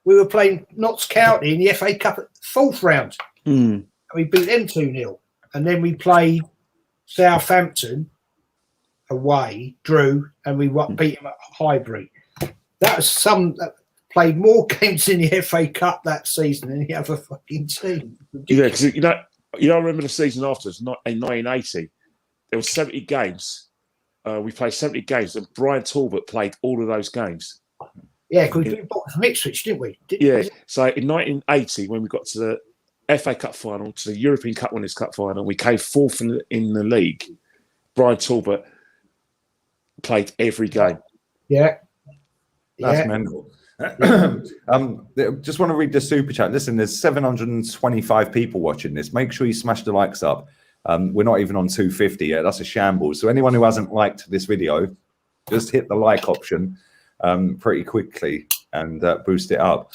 we were playing Notts County in the FA Cup at 4th round. And we beat them 2-0. And then we played Southampton away, drew, and we beat them at Highbury. That was that played more games in the FA Cup that season than any other fucking team. Yeah, because I remember the season afterwards in 1980. There were 70 games. We played 70 games, and Brian Talbot played all of those games. Yeah, because we bought from Ipswich, didn't we? So in 1980, when we got to the FA Cup final, to the European Cup Winners' Cup final, we came 4th in the league. Brian Talbot played every game. Yeah. That's mental. Just want to read the super chat. Listen, there's 725 people watching this. Make sure you smash the likes up. We're not even on 250 yet. That's a shambles. So anyone who hasn't liked this video, just hit the like option pretty quickly and boost it up.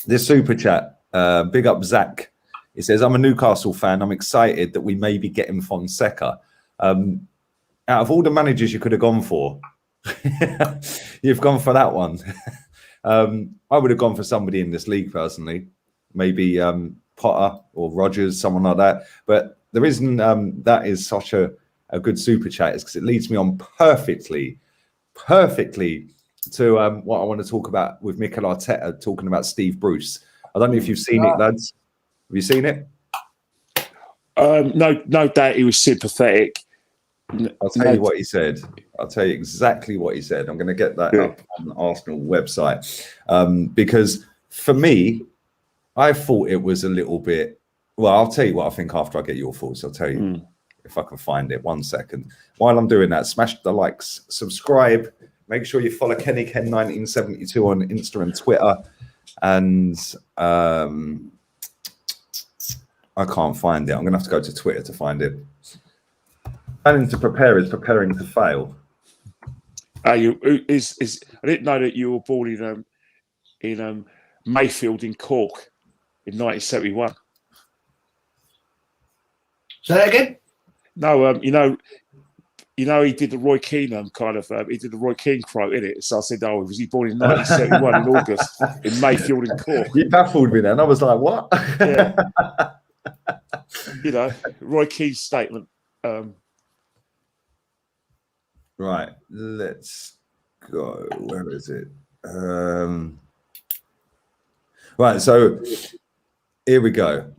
This super chat, big up Zach. It says, I'm a Newcastle fan. I'm excited that we may be getting Fonseca. Out of all the managers you could have gone for, you've gone for that one. I would have gone for somebody in this league personally, maybe Potter or Rodgers, someone like that. But the reason that is such a good super chat is because it leads me on perfectly to what I want to talk about with Mikel Arteta talking about Steve Bruce. I don't know if you've seen it, lads. Have you seen it? No doubt he was sympathetic. I'll tell you what he said. I'll tell you exactly what he said. I'm going to get that up on the Arsenal website. Because for me, I thought it was a little bit... Well, I'll tell you what I think after I get your thoughts. I'll tell you if I can find it. 1 second. While I'm doing that, smash the likes, subscribe. Make sure you follow Kenny Ken 1972 on Insta and Twitter. And I can't find it. I'm going to have to go to Twitter to find it. Planning to prepare is preparing to fail. I didn't know that you were born in Mayfield in Cork in 1971. Say that again? No, he did the Roy Keane kind of. He did the Roy Keane quote in it. So I said, "Oh, was he born in 1971 in August in Mayfield and Cork?" You baffled me then. I was like, "What?" Yeah. Roy Keane's statement. Right, let's go. Where is it? Right, so here we go.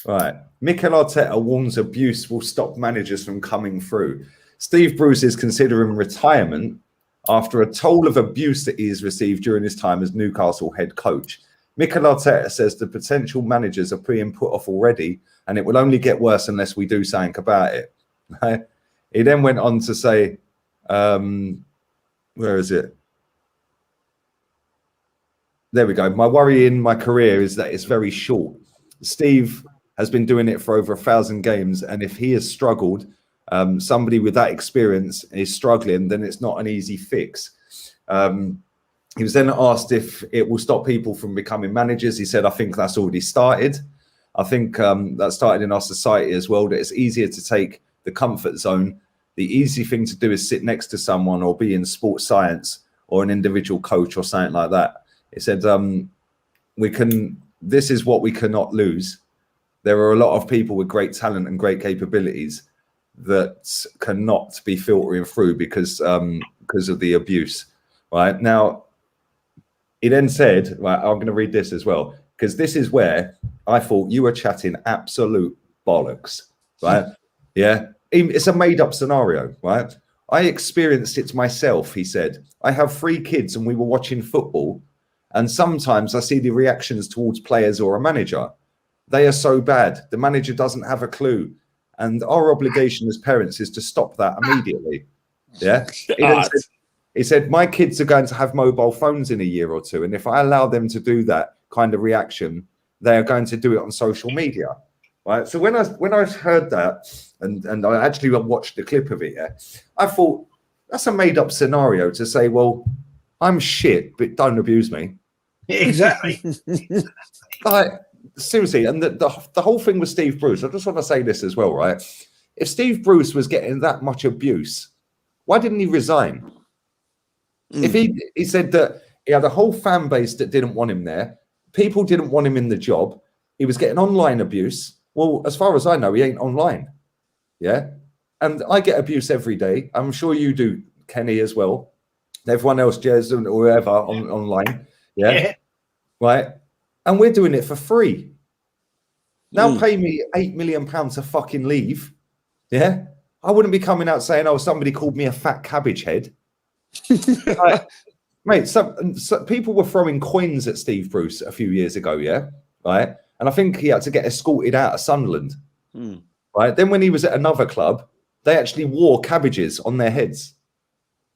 Right, Mikel Arteta warns abuse will stop managers from coming through. Steve Bruce is considering retirement after a toll of abuse that he has received during his time as Newcastle head coach. Mikel Arteta says the potential managers are being put off already, and it will only get worse unless we do something about it. He then went on to say, where is it? There we go. My worry in my career is that it's very short. Steve has been doing it for over 1,000 games, and if he has struggled, somebody with that experience is struggling, then it's not an easy fix. He was then asked if it will stop people from becoming managers. He said, I think that's already started. I think that started in our society as well, that it's easier to take the comfort zone. The easy thing to do is sit next to someone or be in sports science or an individual coach or something like that. He said, this is what we cannot lose. There are a lot of people with great talent and great capabilities that cannot be filtering through because of the abuse. Right now, he then said, right, I'm going to read this as well, because this is where I thought you were chatting absolute bollocks, right? Yeah, it's a made-up scenario, right? I experienced it myself, he said. I have 3 kids and we were watching football, and sometimes I see the reactions towards players or a manager. They are so bad. The manager doesn't have a clue. And our obligation as parents is to stop that immediately. Yeah. He said, my kids are going to have mobile phones in a year or 2. And if I allow them to do that kind of reaction, they are going to do it on social media. Right. So when I heard that, and I actually watched the clip of it, yeah, I thought that's a made up scenario to say, well, I'm shit, but don't abuse me. Exactly. Like, seriously, and the whole thing with Steve Bruce, I just want to say this as well, right? If Steve Bruce was getting that much abuse, why didn't he resign? If he said that he had a whole fan base that didn't want him there, people didn't want him in the job, he was getting online abuse. Well, as far as I know, he ain't online. Yeah. And I get abuse every day. I'm sure you do, Kenny, as well. Everyone else, Jez and whoever online. Yeah. Right. And we're doing it for free. Now pay me £8 million to fucking leave. Yeah. I wouldn't be coming out saying, oh, somebody called me a fat cabbage head. Like, mate, some people were throwing coins at Steve Bruce a few years ago. Yeah. Right. And I think he had to get escorted out of Sunderland. Right. Then when he was at another club, they actually wore cabbages on their heads.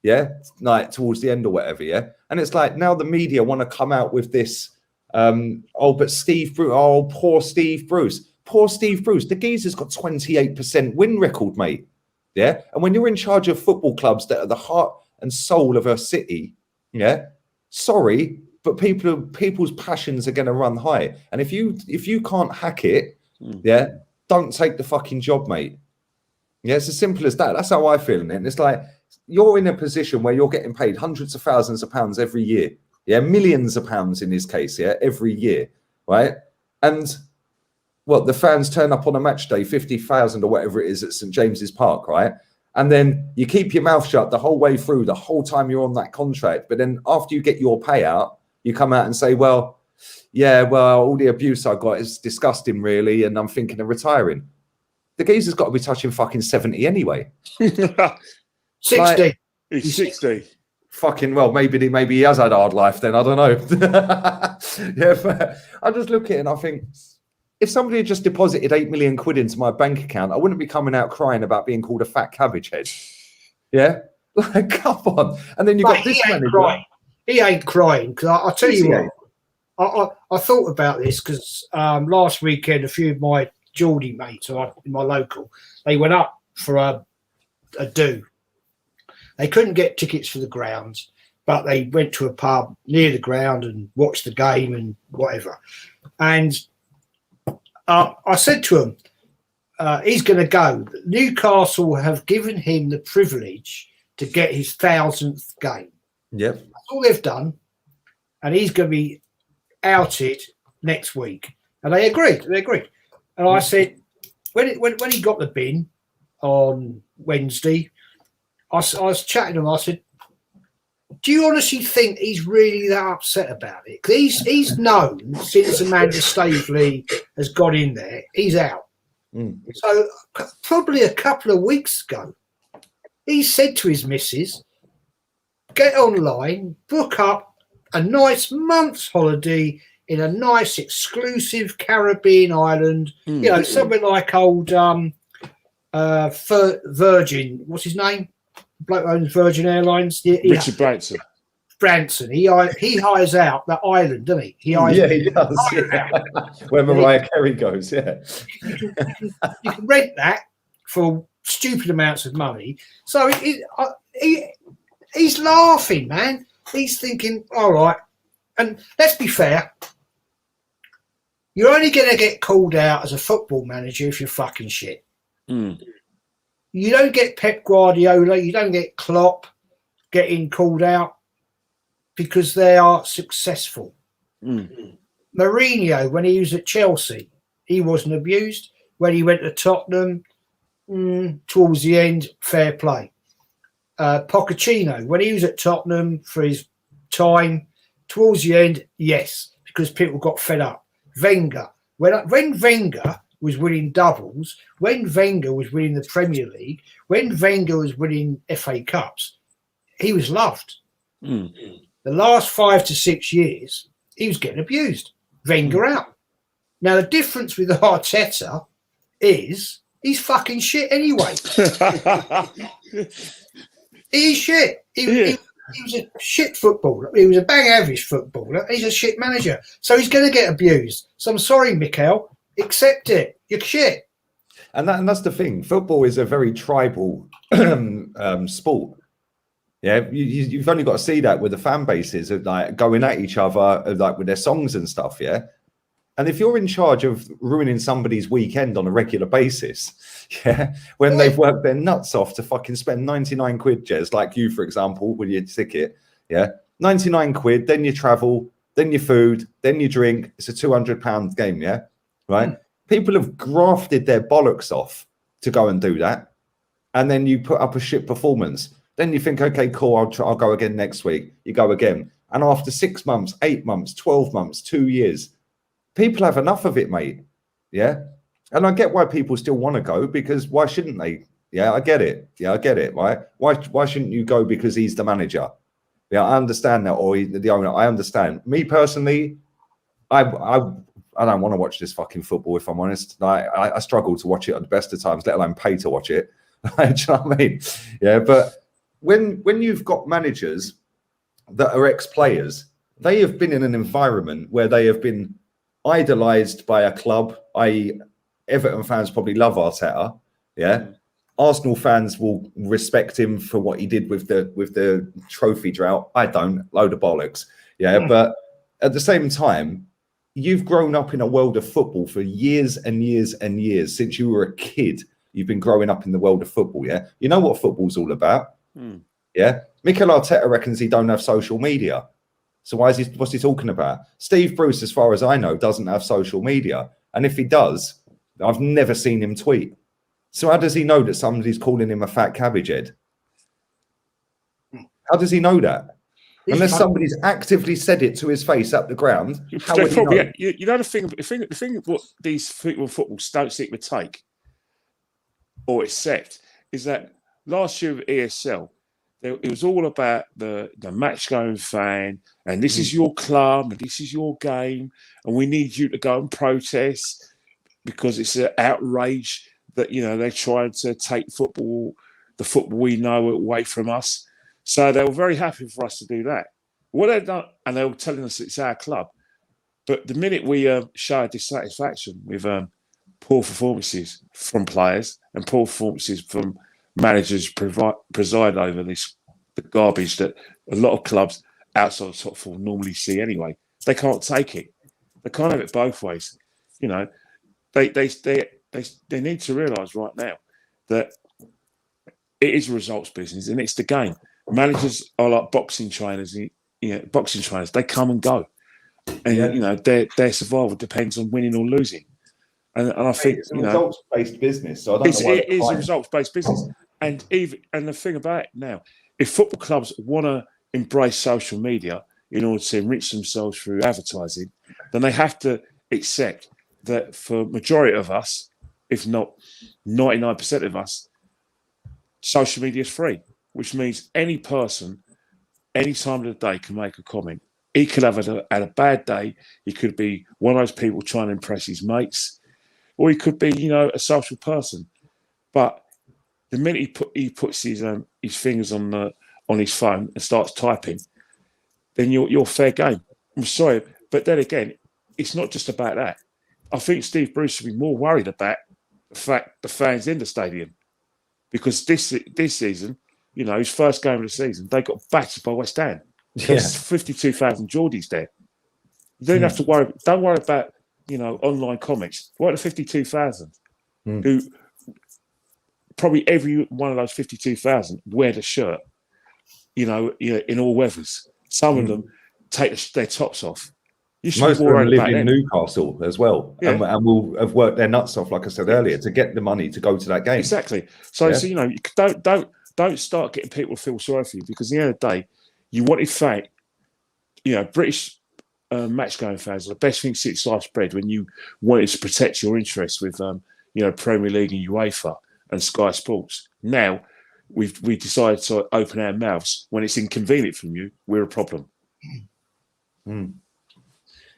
Yeah. Like towards the end or whatever. Yeah. And it's like now the media want to come out with this. But Steve Bruce, oh, poor Steve Bruce. Poor Steve Bruce. The geezer's got 28% win record, mate. Yeah. And when you're in charge of football clubs that are the heart and soul of a city, yeah, sorry, but people's passions are going to run high. And if you can't hack it, yeah, don't take the fucking job, mate. Yeah, it's as simple as that. That's how I feel in it. And it's like you're in a position where you're getting paid hundreds of thousands of pounds every year. Yeah, millions of pounds in his case, yeah, every year, right? And the fans turn up on a match day, 50,000 or whatever it is at St. James's Park, right? And then you keep your mouth shut the whole way through, the whole time you're on that contract. But then after you get your payout, you come out and say, well, all the abuse I got is disgusting, really, and I'm thinking of retiring. The geezer's got to be touching fucking 70 anyway. 60. Like, he's 60. Fucking maybe he has had a hard life then, I don't know. Yeah, but I just look at it and I think if somebody had just deposited 8 million quid into my bank account, I wouldn't be coming out crying about being called a fat cabbage head. Yeah, like come on. And then you got this manager. He ain't crying because I'll tell you what. I thought about this because last weekend a few of my Geordie mates in my local, they went up for a do. They couldn't get tickets for the grounds, but they went to a pub near the ground and watched the game and whatever. And I said to him, he's going to go. Newcastle have given him the privilege to get his 1000th game. Yep. That's all they've done. And he's going to be outed next week. And they agreed. And I said, when he got the bin on Wednesday, I was chatting to him. I said, do you honestly think he's really that upset about it? Because he's known since Amanda Staveley has got in there, he's out. So probably a couple of weeks ago, he said to his missus, get online, book up a nice month's holiday in a nice exclusive Caribbean island, you know, somewhere like old Virgin, what's his name? Bloke owns Virgin Airlines. Richard Branson. Branson. He hires out that island, doesn't he? He does. Yeah. Where Mariah Carey goes, yeah. You can rent that for stupid amounts of money. So he's laughing, man. He's thinking, all right. And let's be fair. You're only going to get called out as a football manager if you're fucking shit. You don't get Pep Guardiola, you don't get Klopp getting called out because they are successful. Mourinho, when he was at Chelsea, he wasn't abused. When he went to Tottenham, towards the end, fair play. Pochettino, when he was at Tottenham for his time, towards the end, yes, because people got fed up. Wenger, when Wenger was winning doubles, when Wenger was winning the Premier League, when Wenger was winning FA Cups, he was loved. The last 5 to 6 years, he was getting abused. Wenger out. Now, the difference with Arteta is he's fucking shit anyway. He's shit. He was a shit footballer. He was a bang average footballer. He's a shit manager. So he's going to get abused. So I'm sorry, Mikel. Accept it. You're shit. And that's the thing. Football is a very tribal sport. Yeah, you've only got to see that with the fan bases of like going at each other, like with their songs and stuff. Yeah, and if you're in charge of ruining somebody's weekend on a regular basis, yeah, when they've worked their nuts off to fucking spend 99 quid, Jez, like you, for example, with your ticket, yeah, 99 quid, then you travel, then your food, then you drink. It's a £200 game, yeah, right? People have grafted their bollocks off to go and do that, and then you put up a shit performance. Then you think, okay, cool, I'll go again next week. You go again. And after 6 months, 8 months, 12 months, 2 years, people have enough of it, mate. Yeah. And I get why people still want to go, because why shouldn't they? Yeah, I get it. Yeah, I get it. Right. Why shouldn't you go because he's the manager? Yeah, I understand that. Or the owner. I understand. Me personally, I don't want to watch this fucking football, if I'm honest. I struggle to watch it at the best of times, let alone pay to watch it. Do you know what I mean? Yeah, but when you've got managers that are ex-players, they have been in an environment where they have been idolized by a club, i.e. Everton fans probably love Arteta, yeah. Arsenal fans will respect him for what he did with the trophy drought. I don't, load of bollocks, yeah. But at the same time, you've grown up in a world of football for years and years and years. Since you were a kid, you've been growing up in the world of football, yeah. You know what football's all about. Yeah, Mikel Arteta reckons he don't have social media. So what's he talking about? Steve Bruce, as far as I know, doesn't have social media. And if he does, I've never seen him tweet. So how does he know that somebody's calling him a fat cabbage head? How does he know that? Unless somebody's actively said it to his face up the ground. How would he know? You know the thing what these footballs don't seem to take or accept is that last year with ESL, it was all about the match-going fan, and this is your club, and this is your game, and we need you to go and protest because it's an outrage that, you know, they're trying to take football, the football we know, away from us. So they were very happy for us to do that. What they've done, and they were telling us it's our club, but the minute we showed dissatisfaction with poor performances from players and poor performances from managers preside over the garbage that a lot of clubs outside of top four normally see anyway. They can't take it. They can't have it both ways. You know, they need to realise right now that it is a results business and it's the game. Managers are like boxing trainers. Boxing trainers, they come and go, and their survival depends on winning or losing. And I think it's a results-based business, so I don't know why it is a results-based business. And the thing about it now, if football clubs want to embrace social media in order to enrich themselves through advertising, then they have to accept that for majority of us, if not 99% of us, social media is free, which means any person, any time of the day can make a comment. He could have had a bad day. He could be one of those people trying to impress his mates, or he could be, a social person. But the minute he puts his fingers on his phone and starts typing, then you're fair game. I'm sorry, but then again, it's not just about that. I think Steve Bruce should be more worried about the fact the fans in the stadium, because this season, his first game of the season, they got battered by West Ham. There's 52,000 Geordies there. You don't have to worry. Don't worry about online comments. What are the 52,000 who probably every one of those 52,000 wear the shirt, in all weathers. Some of them take their tops off. Most of them live in Newcastle as well, and will have worked their nuts off, like I said earlier, to get the money to go to that game. Exactly. So you don't start getting people to feel sorry for you, because at the end of the day, you wanted fact. British match-going fans are the best thing since sliced bread when you wanted to protect your interests with Premier League and UEFA and Sky Sports. Now we decided to open our mouths when it's inconvenient from you. We're a problem.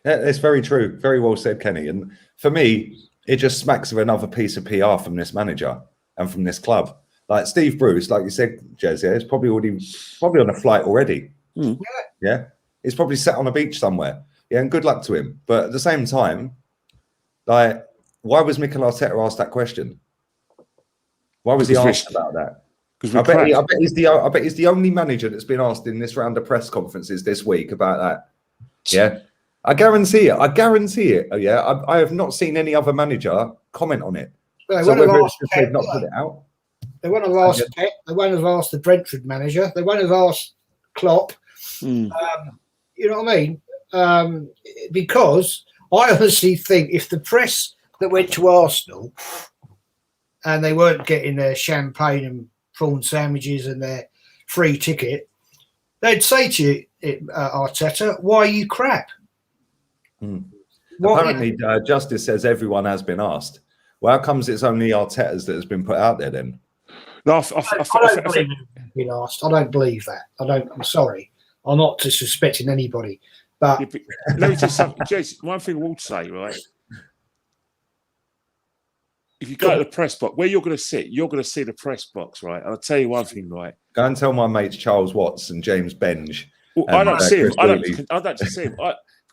It's very true. Very well said, Kenny. And for me, it just smacks of another piece of PR from this manager and from this club. Like Steve Bruce, like you said, Jez, is probably on a flight already. Yeah, he's probably sat on a beach somewhere. Yeah, and good luck to him. But at the same time, like, why was Mikel Arteta asked that question? Why was he asked about that? I bet he's the only manager that's been asked in this round of press conferences this week about that. Yeah, I guarantee it. Yeah, I have not seen any other manager comment on it. Well, so whether it's just they've not put it out. They won't have asked Pep. They won't have asked the Brentford manager. They won't have asked Klopp. You know what I mean? Because I honestly think if the press that went to Arsenal and they weren't getting their champagne and prawn sandwiches and their free ticket, they'd say to you, Arteta, why are you crap? Apparently, Justice says everyone has been asked. Well, how comes it's only Arteta's that has been put out there then? No, I don't believe been asked. I don't believe that. I'm sorry. I'm not disrespecting anybody. But let me tell you something, Jason. One thing I will say, right? If you go to the press box, where you're going to sit, you're going to see the press box, right? And I'll tell you one thing, right? Go and tell my mates Charles Watts and James Benge. Well, I don't see him. I don't see him.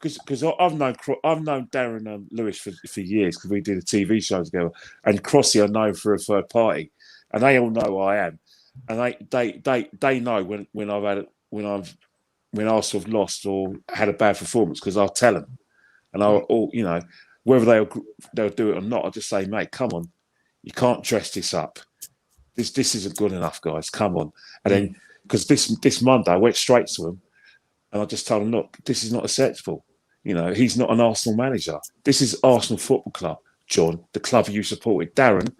Because I've known Darren Lewis for years, because we did a TV show together, and Crossy I know for a third party, and they all know who I am, and they know when Arsenal have lost or had a bad performance, because I'll tell them, and whether they'll do it or not, I'll just say, mate, come on, you can't dress this up. This isn't good enough, guys. Come on, and then because this Monday I went straight to him, and I just told him, look, this is not acceptable. He's not an Arsenal manager. This is Arsenal Football Club, John, the club you supported. Darren,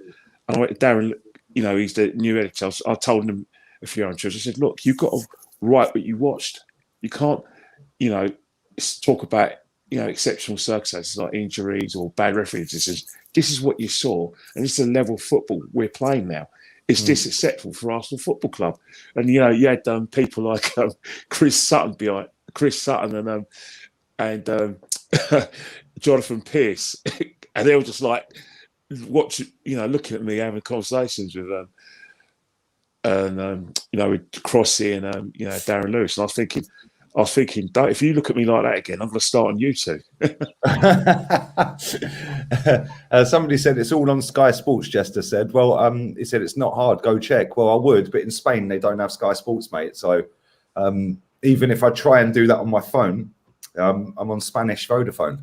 and I went to Darren, he's the new editor. I told him a few untruths. I said, look, you've got to write what you watched. You can't, talk about, exceptional circumstances like injuries or bad referees. This is what you saw, and this is the level of football we're playing now. It's disacceptable for Arsenal Football Club. And, you had people like Chris Sutton and Jonathan Pearce. And they were just like, looking at me, having conversations with them. And, with Crossy and, Darren Lewis. And I was thinking, if you look at me like that again, I'm going to start on YouTube. Somebody said it's all on Sky Sports, Jester said. Well, he said it's not hard, go check. Well, I would, but in Spain, they don't have Sky Sports, mate. So even if I try and do that on my phone, I'm on Spanish Vodafone.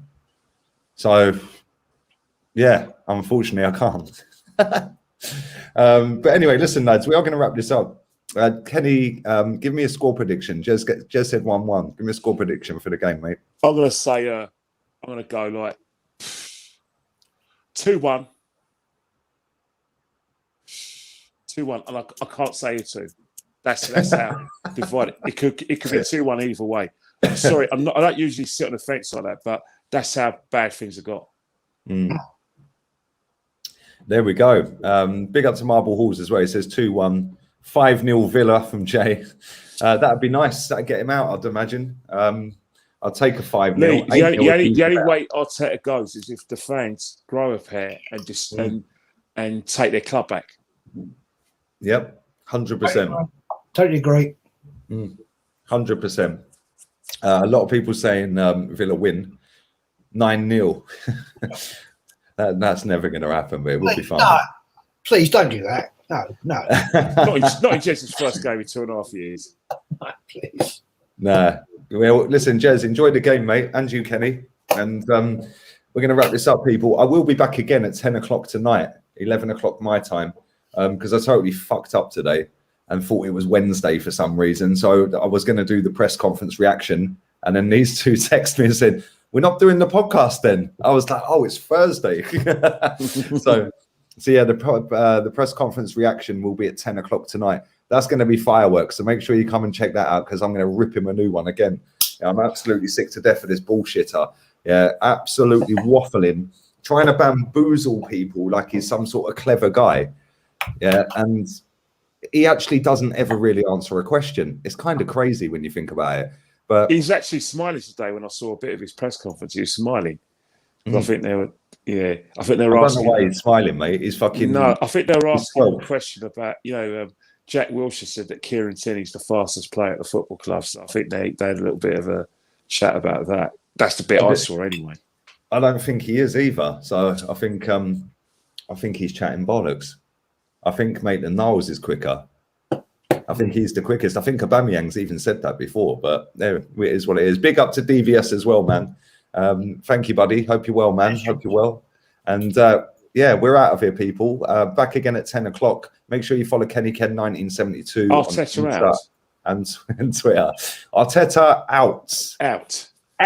So Yeah, unfortunately, I can't. But anyway, listen, lads, we are going to wrap this up. Kenny, give me a score prediction. Just said 1-1. Give me a score prediction for the game, mate. I'm going to say, I'm going to go like 2-1. 2-1, and I can't say a 2. That's how divided. It could be 2-1 either way. I'm sorry, I don't usually sit on the fence like that, but that's how bad things have got. Mm. There we go. Big up to Marble Halls as well. He says 2-1, 5-0 Villa from Jay. That'd be nice. That'd get him out, I'd imagine. I'll take a 5-0. Lee, the only way Arteta goes is if the fans grow a pair and just and take their club back. Yep, 100%. Totally agree. 100%. A lot of people saying Villa win 9-0. That's never going to happen, but it will be fun. No, please don't do that. No. not in Jez's first game in 2.5 years. No, please. Nah. Well, listen, Jez, enjoy the game, mate, and you, Kenny. And we're going to wrap this up, people. I will be back again at 10 o'clock tonight, 11 o'clock my time, because I totally fucked up today and thought it was Wednesday for some reason. So I was going to do the press conference reaction, and then these two texted me and said, "We're not doing the podcast then." I was like, "Oh, it's Thursday." so yeah, the press conference reaction will be at 10 o'clock tonight. That's going to be fireworks. So make sure you come and check that out, because I'm going to rip him a new one again. Yeah, I'm absolutely sick to death of this bullshitter. Yeah, absolutely waffling, trying to bamboozle people like he's some sort of clever guy. Yeah, and he actually doesn't ever really answer a question. It's kind of crazy when you think about it. But he's actually smiling today. When I saw a bit of his press conference, he was smiling. I think they were, I think they were asking. I don't know why he's smiling, mate. He's fucking. No, I think they were asking a question about, Jack Wilshere said that Kieran Tierney's the fastest player at the football club. So I think they had a little bit of a chat about that. That's the bit I saw anyway. I don't think he is either. So I think he's chatting bollocks. I think Maitland Niles is quicker. I think he's the quickest. I think Aubameyang's even said that before, but there it is what it is. Big up to DVS as well, man. Thank you, buddy. Hope you're well, man. Hope you're well. And yeah, we're out of here, people. Back again at 10 o'clock. Make sure you follow Kenny Ken 1972 Arteta on Insta and Twitter. Arteta out. Out.